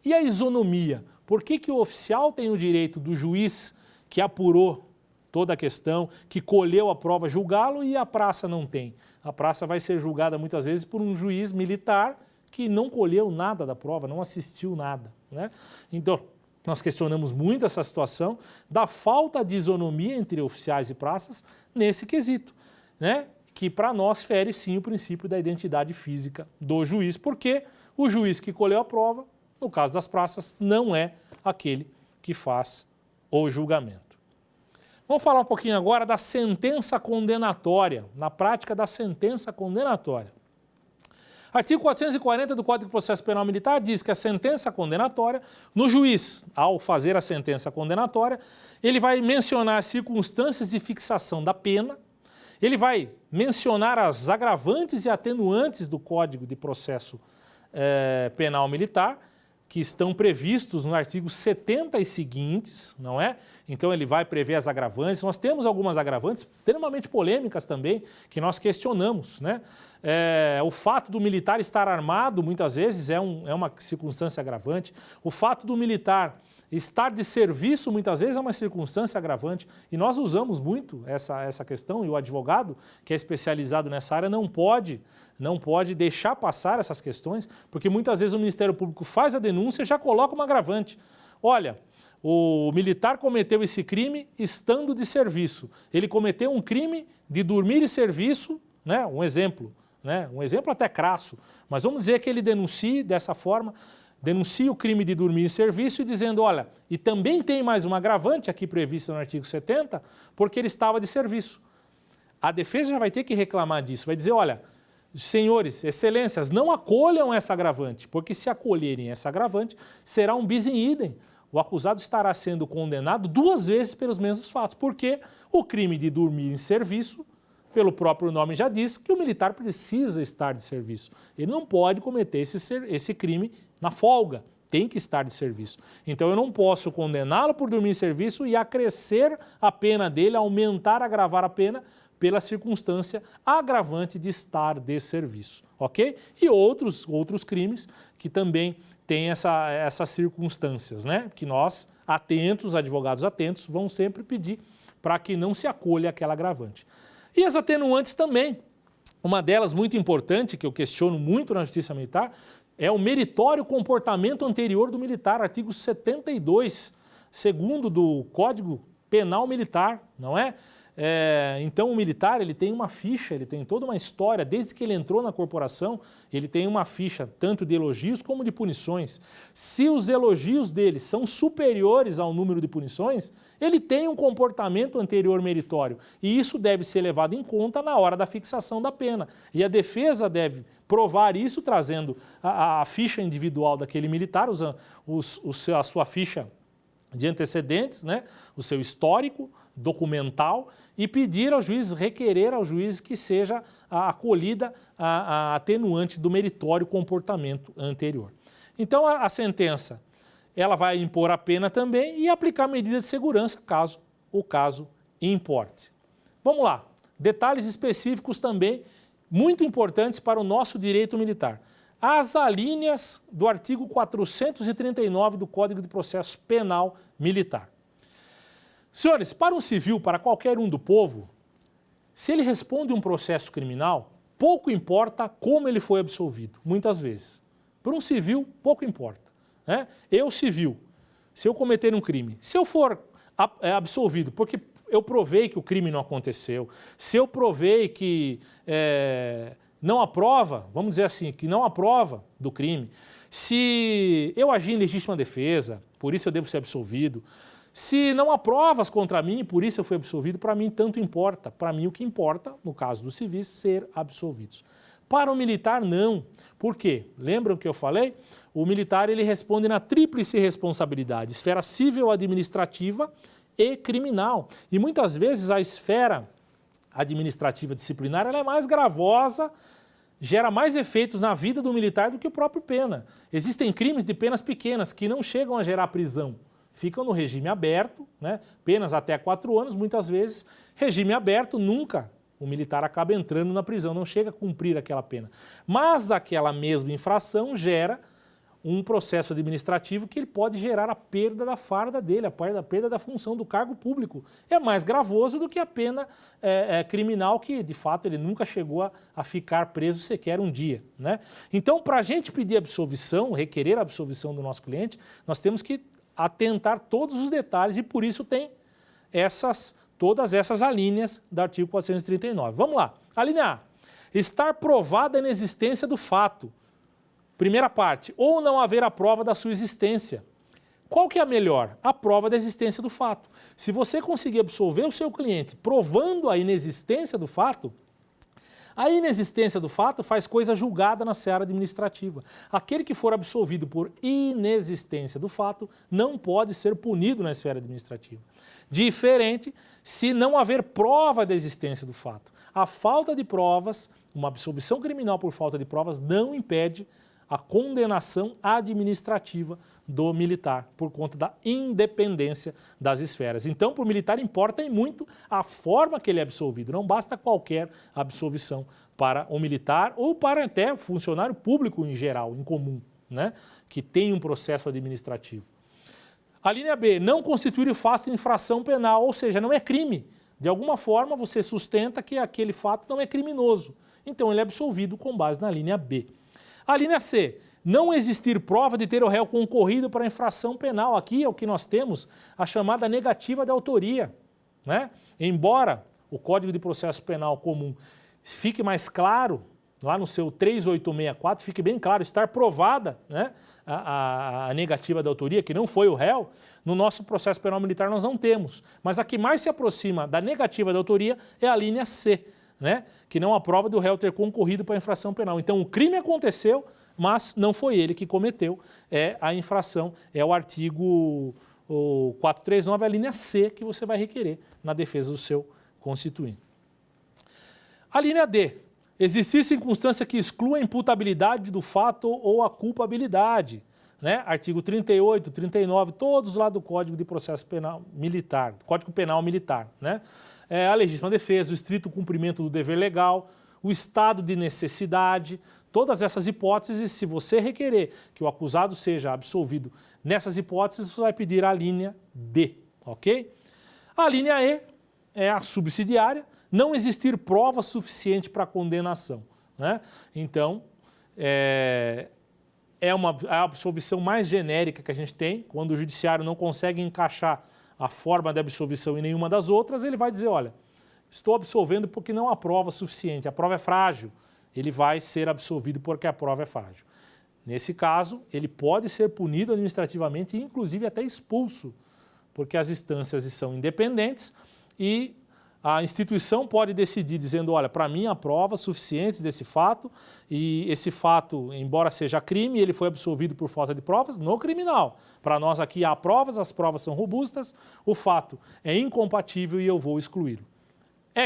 E a isonomia? Por que que o oficial tem o direito do juiz que apurou toda a questão, que colheu a prova, julgá-lo, e a praça não tem? A praça vai ser julgada muitas vezes por um juiz militar que não colheu nada da prova, não assistiu nada, né? Então, nós questionamos muito essa situação da falta de isonomia entre oficiais e praças nesse quesito, né? Que para nós fere sim o princípio da identidade física do juiz, porque o juiz que colheu a prova, no caso das praças, não é aquele que faz o julgamento. Vamos falar um pouquinho agora da sentença condenatória, na prática da sentença condenatória. Artigo 440 do Código de Processo Penal Militar diz que a sentença condenatória, no juiz, ao fazer a sentença condenatória, ele vai mencionar as circunstâncias de fixação da pena, ele vai mencionar as agravantes e atenuantes do Código de Processo Penal Militar, que estão previstos no artigo 70 e seguintes, não é? Então ele vai prever as agravantes. Nós temos algumas agravantes extremamente polêmicas também, que nós questionamos, né? O fato do militar estar armado, muitas vezes, é uma circunstância agravante. O fato do militar estar de serviço, muitas vezes, é uma circunstância agravante. E nós usamos muito essa questão, e o advogado, que é especializado nessa área, não pode deixar passar essas questões, porque muitas vezes o Ministério Público faz a denúncia e já coloca uma agravante. Olha, o militar cometeu esse crime estando de serviço. Ele cometeu um crime de dormir em serviço, né? Um exemplo até crasso, mas vamos dizer que ele denuncie dessa forma, denuncie o crime de dormir em serviço e dizendo, olha, e também tem mais uma agravante aqui prevista no artigo 70, porque ele estava de serviço. A defesa já vai ter que reclamar disso, vai dizer, olha, senhores, excelências, não acolham essa agravante, porque se acolherem essa agravante, será um bis in idem. O acusado estará sendo condenado 2 vezes pelos mesmos fatos, porque o crime de dormir em serviço, pelo próprio nome já diz, que o militar precisa estar de serviço. Ele não pode cometer esse crime na folga, tem que estar de serviço. Então eu não posso condená-lo por dormir em serviço e acrescer a pena dele, aumentar, agravar a pena, pela circunstância agravante de estar de serviço, ok? E outros crimes que também têm essas circunstâncias, né? Que nós, atentos, advogados atentos, vão sempre pedir para que não se acolha aquela agravante. E as atenuantes também. Uma delas muito importante, que eu questiono muito na Justiça Militar, é o meritório comportamento anterior do militar, artigo 72, segundo do Código Penal Militar, não é? Então o militar ele tem uma ficha, ele tem toda uma história, desde que ele entrou na corporação, ele tem uma ficha tanto de elogios como de punições. Se os elogios dele são superiores ao número de punições, ele tem um comportamento anterior meritório e isso deve ser levado em conta na hora da fixação da pena. E a defesa deve provar isso trazendo a ficha individual daquele militar, a sua ficha de antecedentes, né? O seu histórico documental e pedir ao juiz, requerer ao juiz que seja acolhida a atenuante do meritório comportamento anterior. Então a sentença ela vai impor a pena também e aplicar medidas de segurança caso o caso importe. Vamos lá, detalhes específicos também muito importantes para o nosso direito militar. As alíneas do artigo 439 do Código de Processo Penal Militar. Senhores, para um civil, para qualquer um do povo, se ele responde um processo criminal, pouco importa como ele foi absolvido, muitas vezes. Para um civil, pouco importa. Né? Eu, civil, se eu cometer um crime, se eu for absolvido porque eu provei que o crime não aconteceu, se eu provei que não há prova, vamos dizer assim, que não há prova do crime, se eu agi em legítima defesa, por isso eu devo ser absolvido, se não há provas contra mim, por isso eu fui absolvido, para mim tanto importa. Para mim o que importa, no caso dos civis, ser absolvidos. Para o militar, não. Por quê? Lembram que eu falei? O militar ele responde na tríplice responsabilidade, esfera civil, administrativa e criminal. E muitas vezes a esfera administrativa disciplinar ela é mais gravosa, gera mais efeitos na vida do militar do que o próprio pena. Existem crimes de penas pequenas que não chegam a gerar prisão. Ficam no regime aberto, né? Penas até 4 anos, muitas vezes. Regime aberto, nunca o militar acaba entrando na prisão, não chega a cumprir aquela pena. Mas aquela mesma infração gera um processo administrativo que ele pode gerar a perda da farda dele, a perda da função do cargo público. É mais gravoso do que a pena criminal que, de fato, ele nunca chegou a ficar preso sequer um dia. Né? Então, para a gente pedir absolvição, requerer a absolvição do nosso cliente, nós temos que atentar todos os detalhes e por isso tem todas essas alíneas do artigo 439. Vamos lá. A linha A. Estar provada a inexistência do fato. Primeira parte. Ou não haver a prova da sua existência. Qual que é a melhor? A prova da existência do fato. Se você conseguir absolver o seu cliente provando a inexistência do fato, a inexistência do fato faz coisa julgada na seara administrativa. Aquele que for absolvido por inexistência do fato não pode ser punido na esfera administrativa. Diferente se não haver prova da existência do fato. A falta de provas, uma absolvição criminal por falta de provas, não impede a condenação administrativa do militar, por conta da independência das esferas. Então, para o militar importa e muito a forma que ele é absolvido. Não basta qualquer absolvição para o militar ou para até funcionário público em geral, em comum, né? Que tem um processo administrativo. A linha B, não constituir fato de infração penal, ou seja, não é crime. De alguma forma você sustenta que aquele fato não é criminoso. Então ele é absolvido com base na linha B. A linha C, não existir prova de ter o réu concorrido para a infração penal. Aqui é o que nós temos, a chamada negativa de autoria. Né? Embora o Código de Processo Penal comum fique mais claro, lá no seu 3864, fique bem claro, estar provada, né, a negativa de autoria, que não foi o réu, no nosso processo penal militar nós não temos. Mas a que mais se aproxima da negativa de autoria é a linha C, né, que não há prova do réu ter concorrido para a infração penal. Então o crime aconteceu, mas não foi ele que cometeu, é a infração, é o artigo 439, a linha C, que você vai requerer na defesa do seu constituinte. A linha D, existir circunstância que exclua a imputabilidade do fato ou a culpabilidade. Né? Artigo 38, 39, todos lá do Código de Processo Penal Militar, Código Penal Militar. Né? A legítima defesa, o estrito cumprimento do dever legal, o estado de necessidade, todas essas hipóteses, se você requerer que o acusado seja absolvido nessas hipóteses, você vai pedir a linha D, ok? A linha E é a subsidiária, não existir prova suficiente para a condenação. Né? Então, é a absolvição mais genérica que a gente tem, quando o judiciário não consegue encaixar a forma de absolvição em nenhuma das outras, ele vai dizer, olha, estou absolvendo porque não há prova suficiente, a prova é frágil, ele vai ser absolvido porque a prova é frágil. Nesse caso, ele pode ser punido administrativamente e inclusive até expulso, porque as instâncias são independentes e a instituição pode decidir dizendo, olha, para mim há provas suficientes desse fato e esse fato, embora seja crime, ele foi absolvido por falta de provas no criminal. Para nós aqui há provas, as provas são robustas, o fato é incompatível e eu vou excluí-lo.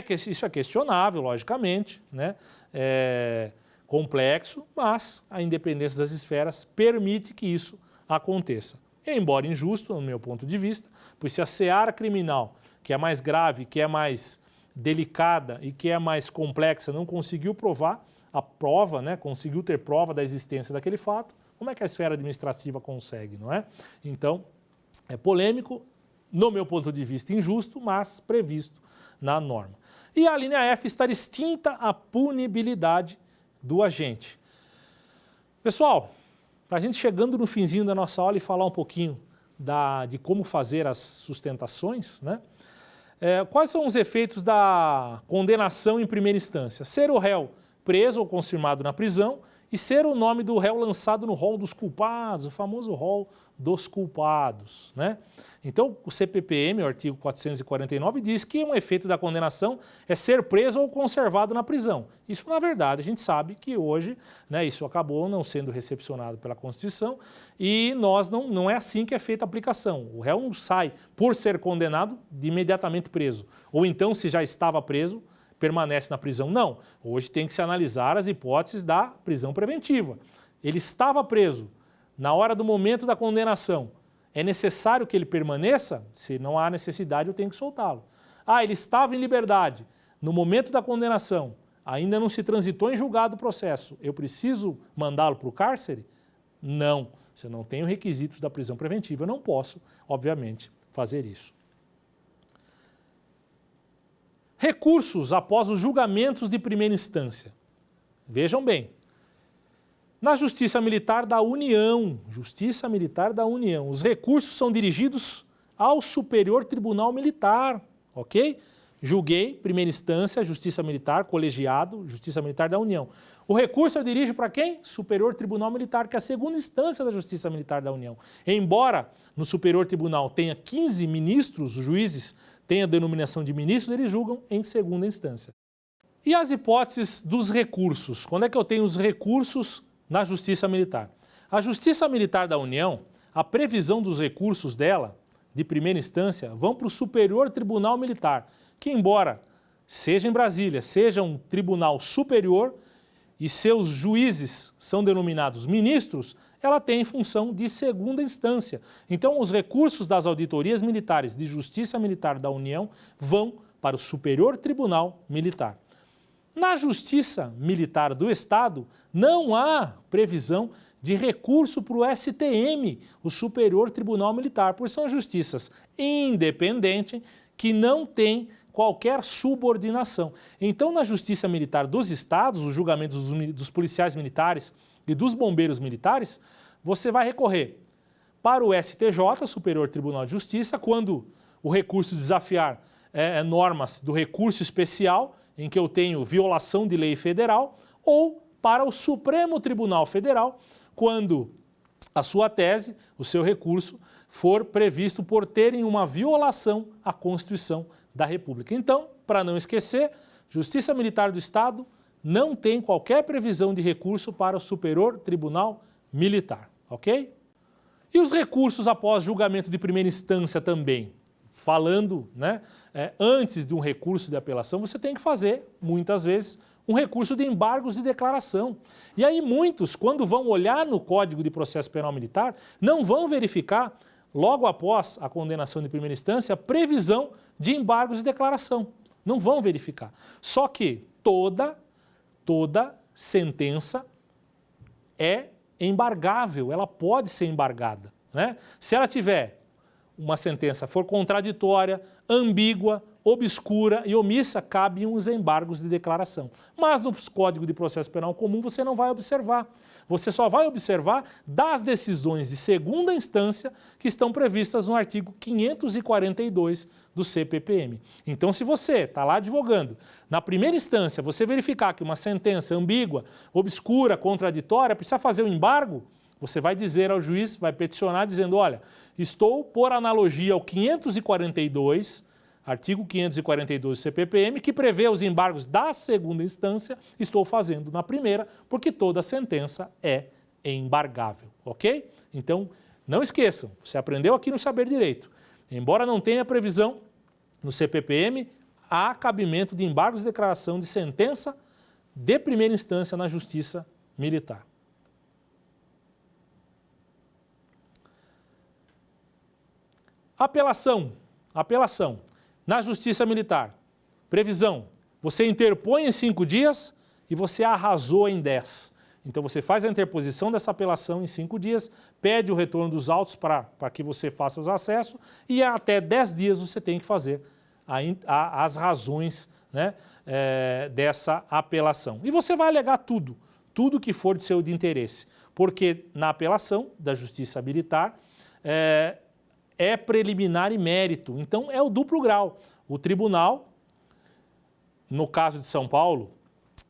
Isso é questionável, logicamente, né? É complexo, mas a independência das esferas permite que isso aconteça. Embora injusto, no meu ponto de vista, pois se a seara criminal, que é mais grave, que é mais delicada e que é mais complexa, não conseguiu provar a prova, né, conseguiu ter prova da existência daquele fato, como é que a esfera administrativa consegue, não é? Então, é polêmico, no meu ponto de vista injusto, mas previsto na norma. E a linha F, estar extinta a punibilidade do agente. Pessoal, para a gente chegando no finzinho da nossa aula e falar um pouquinho de como fazer as sustentações, né? Quais são os efeitos da condenação em primeira instância? Ser o réu preso ou confirmado na prisão e ser o nome do réu lançado no rol dos culpados, o famoso rol dos culpados, né? Então, o CPPM, o artigo 449, diz que um efeito da condenação é ser preso ou conservado na prisão. Isso, na verdade, a gente sabe que hoje, né, isso acabou não sendo recepcionado pela Constituição e não é assim que é feita a aplicação. O réu não sai, por ser condenado, de imediatamente preso. Ou então, se já estava preso, permanece na prisão. Não. Hoje tem que se analisar as hipóteses da prisão preventiva. Ele estava preso na hora do momento da condenação. É necessário que ele permaneça? Se não há necessidade, eu tenho que soltá-lo. Ele estava em liberdade. No momento da condenação, ainda não se transitou em julgado o processo. Eu preciso mandá-lo para o cárcere? Não. Se eu não tenho requisitos da prisão preventiva, eu não posso, obviamente, fazer isso. Recursos após os julgamentos de primeira instância. Vejam bem. Na Justiça Militar da União, os recursos são dirigidos ao Superior Tribunal Militar, ok? Julguei, primeira instância, Justiça Militar, colegiado, Justiça Militar da União. O recurso eu dirijo para quem? Superior Tribunal Militar, que é a segunda instância da Justiça Militar da União. Embora no Superior Tribunal tenha 15 ministros, os juízes têm a denominação de ministros, eles julgam em segunda instância. E as hipóteses dos recursos? Quando é que eu tenho os recursos na Justiça Militar? A Justiça Militar da União, a previsão dos recursos dela, de primeira instância, vão para o Superior Tribunal Militar, que embora seja em Brasília, seja um tribunal superior e seus juízes são denominados ministros, ela tem função de segunda instância. Então, os recursos das auditorias militares de Justiça Militar da União vão para o Superior Tribunal Militar. Na Justiça Militar do Estado, não há previsão de recurso para o STM, o Superior Tribunal Militar, pois são justiças independentes que não têm qualquer subordinação. Então, na Justiça Militar dos Estados, os julgamentos dos policiais militares e dos bombeiros militares, você vai recorrer para o STJ, Superior Tribunal de Justiça, quando o recurso desafiar normas do recurso especial, em que eu tenho violação de lei federal, ou para o Supremo Tribunal Federal, quando a sua tese, o seu recurso, for previsto por terem uma violação à Constituição da República. Então, para não esquecer, Justiça Militar do Estado não tem qualquer previsão de recurso para o Superior Tribunal Militar, ok? E os recursos após julgamento de primeira instância também? Falando, né, antes de um recurso de apelação, você tem que fazer, muitas vezes, um recurso de embargos de declaração. E aí muitos, quando vão olhar no Código de Processo Penal Militar, não vão verificar, logo após a condenação de primeira instância, previsão de embargos de declaração. Não vão verificar. Só que toda sentença é embargável, ela pode ser embargada, né? Se ela tiver uma sentença for contraditória, ambígua obscura e omissa, cabem os embargos de declaração. Mas no Código de Processo Penal Comum você não vai observar. Você só vai observar das decisões de segunda instância que estão previstas no artigo 542 do CPPM. Então, se você está lá advogando, na primeira instância você verificar que uma sentença ambígua, obscura, contraditória, precisa fazer um embargo, você vai dizer ao juiz, vai peticionar dizendo, olha, estou por analogia ao 542, artigo 542 do CPPM, que prevê os embargos da segunda instância, estou fazendo na primeira, porque toda sentença é embargável, ok? Então, não esqueçam, você aprendeu aqui no Saber Direito. Embora não tenha previsão no CPPM, há cabimento de embargos de declaração de sentença de primeira instância na Justiça Militar. Apelação. Na Justiça Militar, previsão, você interpõe em 5 dias e você arrasou em 10. Então você faz a interposição dessa apelação em 5 dias, pede o retorno dos autos para que você faça os acessos e até 10 dias você tem que fazer as razões, né, dessa apelação. E você vai alegar tudo que for de seu interesse, porque na apelação da Justiça Militar é preliminar e mérito, então é o duplo grau. O tribunal, no caso de São Paulo,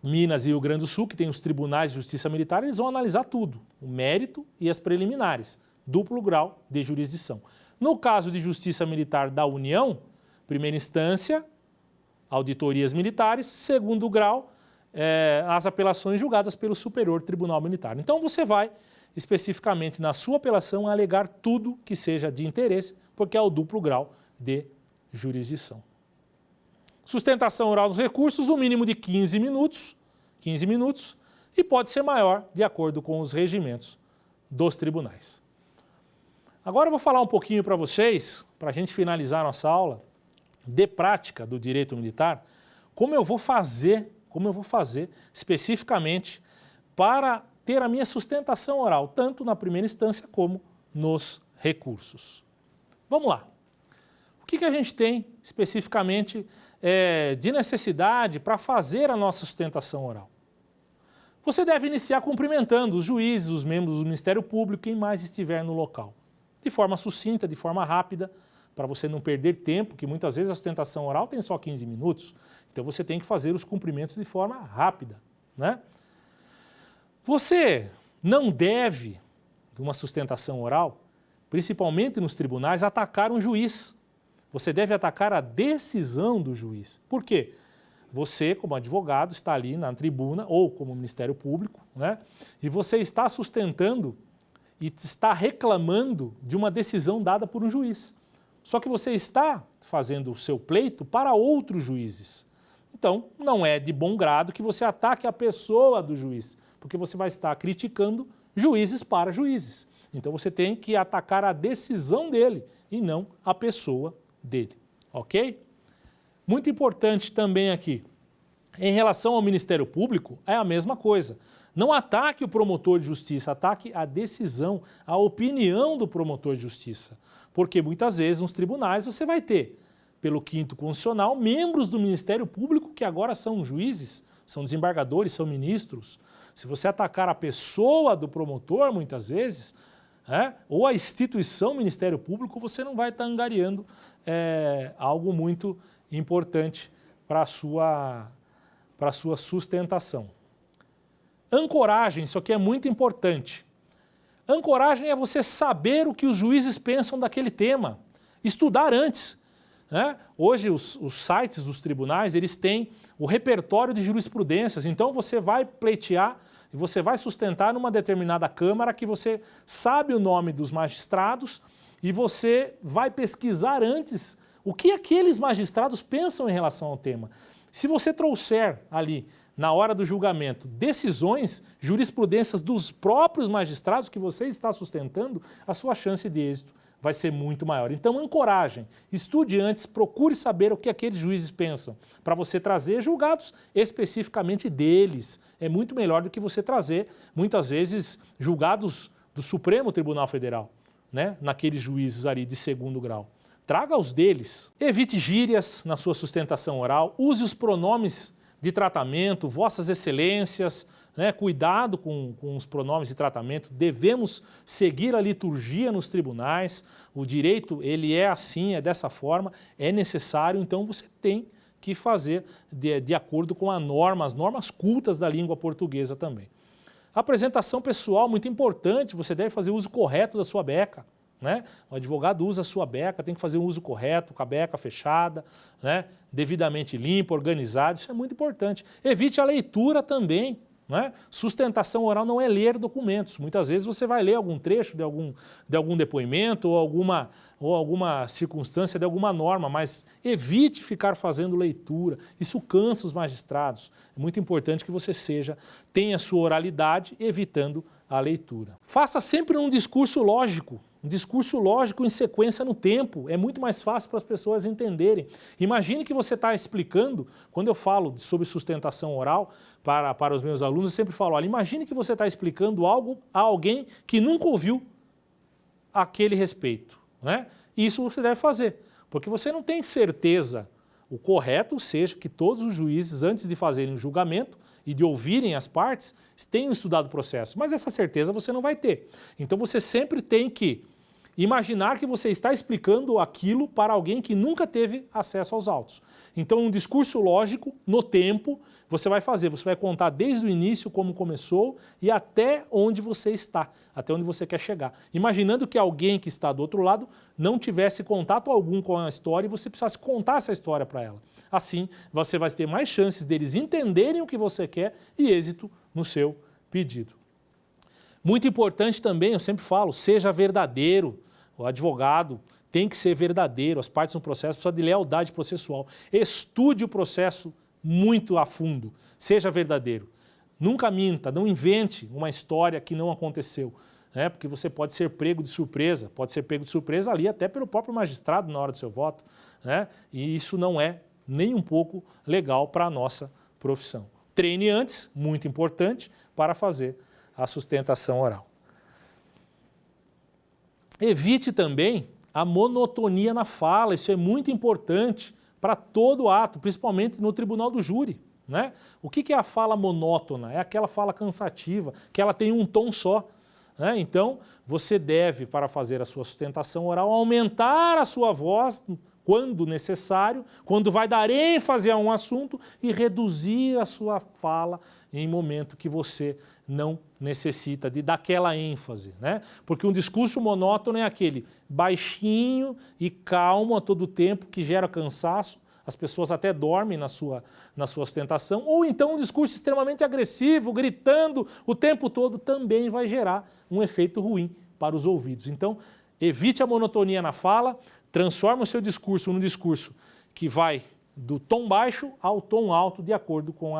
Minas e Rio Grande do Sul, que tem os tribunais de justiça militar, eles vão analisar tudo, o mérito e as preliminares, duplo grau de jurisdição. No caso de justiça militar da União, primeira instância, auditorias militares, segundo grau, as apelações julgadas pelo Superior Tribunal Militar. Então você vai especificamente na sua apelação alegar tudo que seja de interesse, porque é o duplo grau de jurisdição. Sustentação oral dos recursos, o mínimo de 15 minutos, e pode ser maior de acordo com os regimentos dos tribunais. Agora eu vou falar um pouquinho para vocês, para a gente finalizar nossa aula, de prática do direito militar, como eu vou fazer especificamente para ter a minha sustentação oral, tanto na primeira instância como nos recursos. Vamos lá. O que a gente tem especificamente de necessidade para fazer a nossa sustentação oral? Você deve iniciar cumprimentando os juízes, os membros do Ministério Público, quem mais estiver no local. De forma sucinta, de forma rápida, para você não perder tempo, que muitas vezes a sustentação oral tem só 15 minutos. Então você tem que fazer os cumprimentos de forma rápida, né? Você não deve, numa sustentação oral, principalmente nos tribunais, atacar um juiz. Você deve atacar a decisão do juiz. Por quê? Você, como advogado, está ali na tribuna, ou como Ministério Público, né? E você está sustentando e está reclamando de uma decisão dada por um juiz. Só que você está fazendo o seu pleito para outros juízes. Então, não é de bom grado que você ataque a pessoa do juiz, porque você vai estar criticando juízes para juízes. Então você tem que atacar a decisão dele e não a pessoa dele, ok? Muito importante também aqui, em relação ao Ministério Público, é a mesma coisa. Não ataque o promotor de justiça, ataque a decisão, a opinião do promotor de justiça. Porque muitas vezes nos tribunais você vai ter, pelo 5º Constitucional, membros do Ministério Público que agora são juízes, são desembargadores, são ministros. Se você atacar a pessoa do promotor, muitas vezes, ou a instituição Ministério Público, você não vai estar angariando algo muito importante para a sua sustentação. Ancoragem, isso aqui é muito importante. Ancoragem é você saber o que os juízes pensam daquele tema, estudar antes. Né? Hoje os sites dos tribunais, eles têm o repertório de jurisprudências, então você vai pleitear e você vai sustentar numa determinada Câmara que você sabe o nome dos magistrados e você vai pesquisar antes o que aqueles magistrados pensam em relação ao tema. Se você trouxer ali, na hora do julgamento, decisões, jurisprudências dos próprios magistrados que você está sustentando, a sua chance de êxito vai ser muito maior. Então, ancoragem, estude antes, procure saber o que aqueles juízes pensam, para você trazer julgados especificamente deles. É muito melhor do que você trazer, muitas vezes, julgados do Supremo Tribunal Federal, né? Naqueles juízes ali de 2º grau. traga os deles. Evite gírias na sua sustentação oral, use os pronomes de tratamento, vossas excelências, né? Cuidado com os pronomes de tratamento, devemos seguir a liturgia nos tribunais, o direito ele é assim, é dessa forma, é necessário, então você tem que fazer de acordo com as normas cultas da língua portuguesa também. Apresentação pessoal, muito importante, você deve fazer uso correto da sua beca. Né? O advogado usa a sua beca, tem que fazer um uso correto, com a beca fechada, né? Devidamente limpa, organizado, isso é muito importante. Evite a leitura também. Né? Sustentação oral não é ler documentos. Muitas vezes você vai ler algum trecho de algum depoimento ou alguma circunstância de alguma norma, mas evite ficar fazendo leitura. Isso cansa os magistrados. É muito importante que você tenha sua oralidade evitando a leitura. Faça sempre um discurso lógico em sequência no tempo, é muito mais fácil para as pessoas entenderem. Imagine que você está explicando, quando eu falo sobre sustentação oral para os meus alunos, eu sempre falo, olha, imagine que você está explicando algo a alguém que nunca ouviu aquele respeito. Né? E isso você deve fazer, porque você não tem certeza. O correto seja que todos os juízes, antes de fazerem o julgamento e de ouvirem as partes, tenham estudado o processo, mas essa certeza você não vai ter. Então você sempre tem que imaginar que você está explicando aquilo para alguém que nunca teve acesso aos autos. Então, um discurso lógico, no tempo, você vai fazer. Você vai contar desde o início como começou e até onde você está, até onde você quer chegar. Imaginando que alguém que está do outro lado não tivesse contato algum com a história e você precisasse contar essa história para ela. Assim, você vai ter mais chances deles entenderem o que você quer e êxito no seu pedido. Muito importante também, eu sempre falo, seja verdadeiro. O advogado tem que ser verdadeiro, as partes no processo precisam de lealdade processual. Estude o processo muito a fundo, seja verdadeiro. Nunca minta, não invente uma história que não aconteceu, né? Porque você pode ser pego de surpresa, ali até pelo próprio magistrado na hora do seu voto, né? E isso não é nem um pouco legal para a nossa profissão. Treine antes, muito importante, para fazer a sustentação oral. Evite também a monotonia na fala, isso é muito importante para todo ato, principalmente no tribunal do júri. Né? O que é a fala monótona? É aquela fala cansativa, que ela tem um tom só. Né? Então, você deve, para fazer a sua sustentação oral, aumentar a sua voz quando necessário, quando vai dar ênfase a um assunto e reduzir a sua fala em momento que você não necessita de daquela ênfase, né? Porque um discurso monótono é aquele baixinho e calmo a todo tempo que gera cansaço, as pessoas até dormem na sua sustentação, ou então um discurso extremamente agressivo, gritando o tempo todo, também vai gerar um efeito ruim para os ouvidos. Então, evite a monotonia na fala, transforme o seu discurso num discurso que vai do tom baixo ao tom alto, de acordo com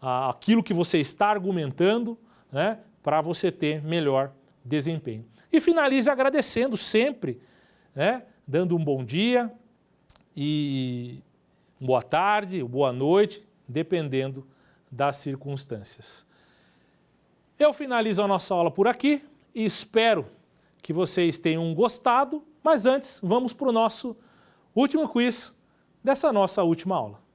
aquilo que você está argumentando, né, para você ter melhor desempenho. E finalize agradecendo sempre, né, dando um bom dia e boa tarde, boa noite, dependendo das circunstâncias. Eu finalizo a nossa aula por aqui e espero que vocês tenham gostado, mas antes vamos para o nosso último quiz dessa nossa última aula.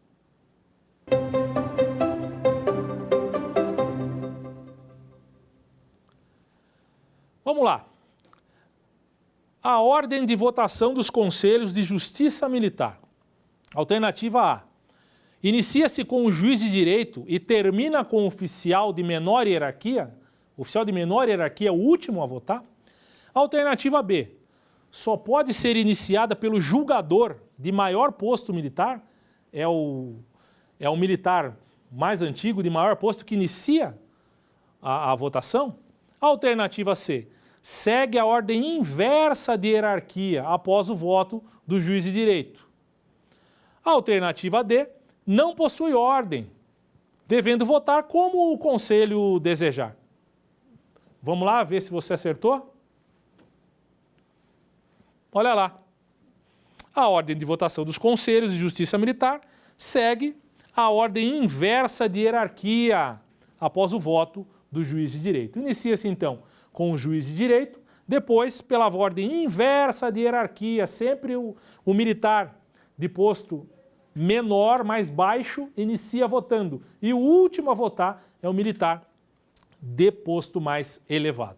Vamos lá. A ordem de votação dos conselhos de justiça militar. Alternativa A. Inicia-se com o juiz de direito e termina com o oficial de menor hierarquia. O oficial de menor hierarquia é o último a votar. Alternativa B. Só pode ser iniciada pelo julgador de maior posto militar. É o militar mais antigo de maior posto que inicia a votação. Alternativa C. Segue a ordem inversa de hierarquia após o voto do juiz de direito. Alternativa D. Não possui ordem, devendo votar como o conselho desejar. Vamos lá ver se você acertou? Olha lá. A ordem de votação dos conselhos de justiça militar segue a ordem inversa de hierarquia após o voto do juiz de direito. Inicia-se então com o juiz de direito, Depois, pela ordem inversa de hierarquia, sempre o militar de posto menor, mais baixo, inicia votando. E o último a votar é o militar de posto mais elevado.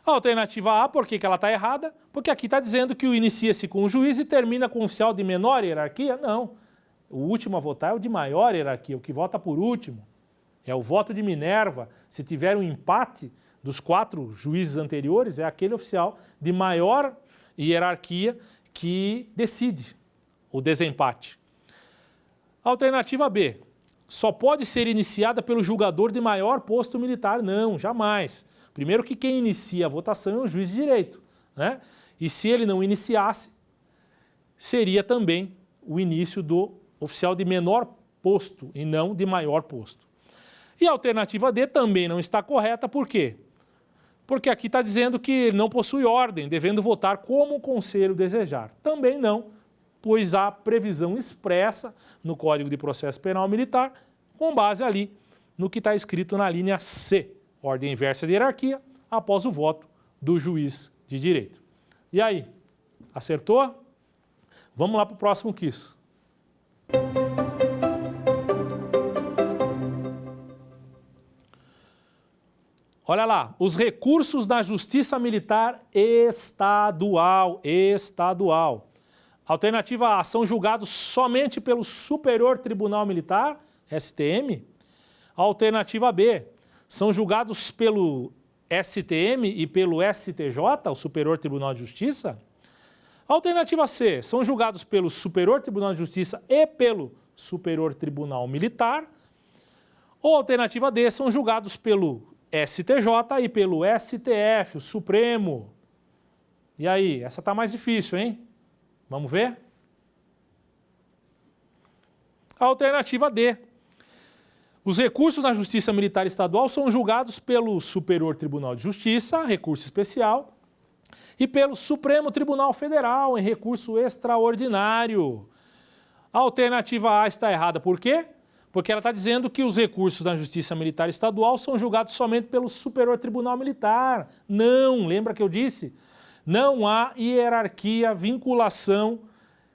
A alternativa A, por que ela está errada? Porque aqui está dizendo que o inicia-se com o juiz e termina com o oficial de menor hierarquia. Não. O último a votar é o de maior hierarquia, o que vota por último. É o voto de Minerva. Se tiver um empate dos 4 juízes anteriores, é aquele oficial de maior hierarquia que decide o desempate. Alternativa B. Só pode ser iniciada pelo julgador de maior posto militar. Não, jamais. Primeiro que quem inicia a votação é o juiz de direito, né? E se ele não iniciasse, seria também o início do oficial de menor posto e não de maior posto. E a alternativa D também não está correta, por quê? Porque aqui está dizendo que não possui ordem, devendo votar como o conselho desejar. Também não, pois há previsão expressa no Código de Processo Penal Militar, com base ali no que está escrito na linha C, ordem inversa de hierarquia, após o voto do juiz de direito. E aí, acertou? Vamos lá para o próximo quiz. Olha lá, os recursos da Justiça Militar Estadual. Alternativa A, são julgados somente pelo Superior Tribunal Militar, STM. Alternativa B, são julgados pelo STM e pelo STJ, o Superior Tribunal de Justiça. Alternativa C, são julgados pelo Superior Tribunal de Justiça e pelo Superior Tribunal Militar. Ou alternativa D, são julgados pelo STJ e pelo STF, o Supremo. E aí, essa está mais difícil, hein? Vamos ver? Alternativa D. Os recursos na Justiça Militar Estadual são julgados pelo Superior Tribunal de Justiça, recurso especial, e pelo Supremo Tribunal Federal, em recurso extraordinário. A alternativa A está errada, por quê? Porque ela está dizendo que os recursos da Justiça Militar Estadual são julgados somente pelo Superior Tribunal Militar. Não, lembra que eu disse? Não há hierarquia, vinculação,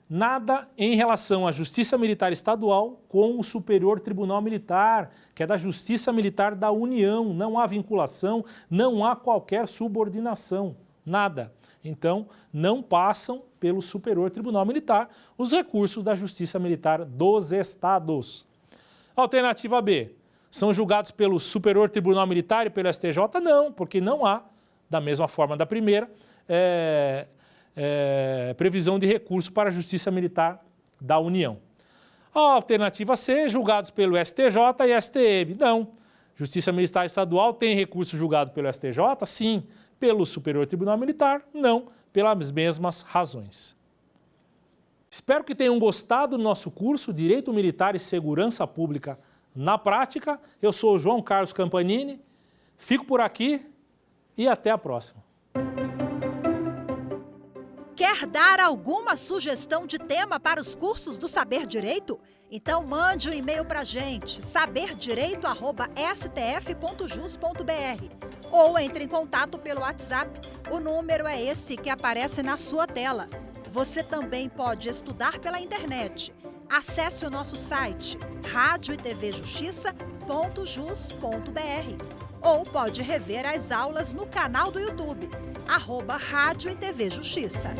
nada em relação à Justiça Militar Estadual com o Superior Tribunal Militar, que é da Justiça Militar da União. Não há vinculação, não há qualquer subordinação, nada. Então, não passam pelo Superior Tribunal Militar os recursos da Justiça Militar dos Estados. Alternativa B, são julgados pelo Superior Tribunal Militar e pelo STJ? Não, porque não há, da mesma forma da primeira, previsão de recurso para a Justiça Militar da União. A alternativa C, julgados pelo STJ e STM. Não. Justiça Militar Estadual tem recurso julgado pelo STJ? Sim. Pelo Superior Tribunal Militar? Não. Pelas mesmas razões. Espero que tenham gostado do nosso curso Direito Militar e Segurança Pública na Prática. Eu sou o João Carlos Campanini. Fico por aqui e até a próxima. Quer dar alguma sugestão de tema para os cursos do Saber Direito? Então mande um e-mail para a gente, saberdireito@stf.jus.br, ou entre em contato pelo WhatsApp. O número é esse que aparece na sua tela. Você também pode estudar pela internet. Acesse o nosso site radioetvjustiça.jus.br, ou pode rever as aulas no canal do YouTube, @Rádio e TV Justiça.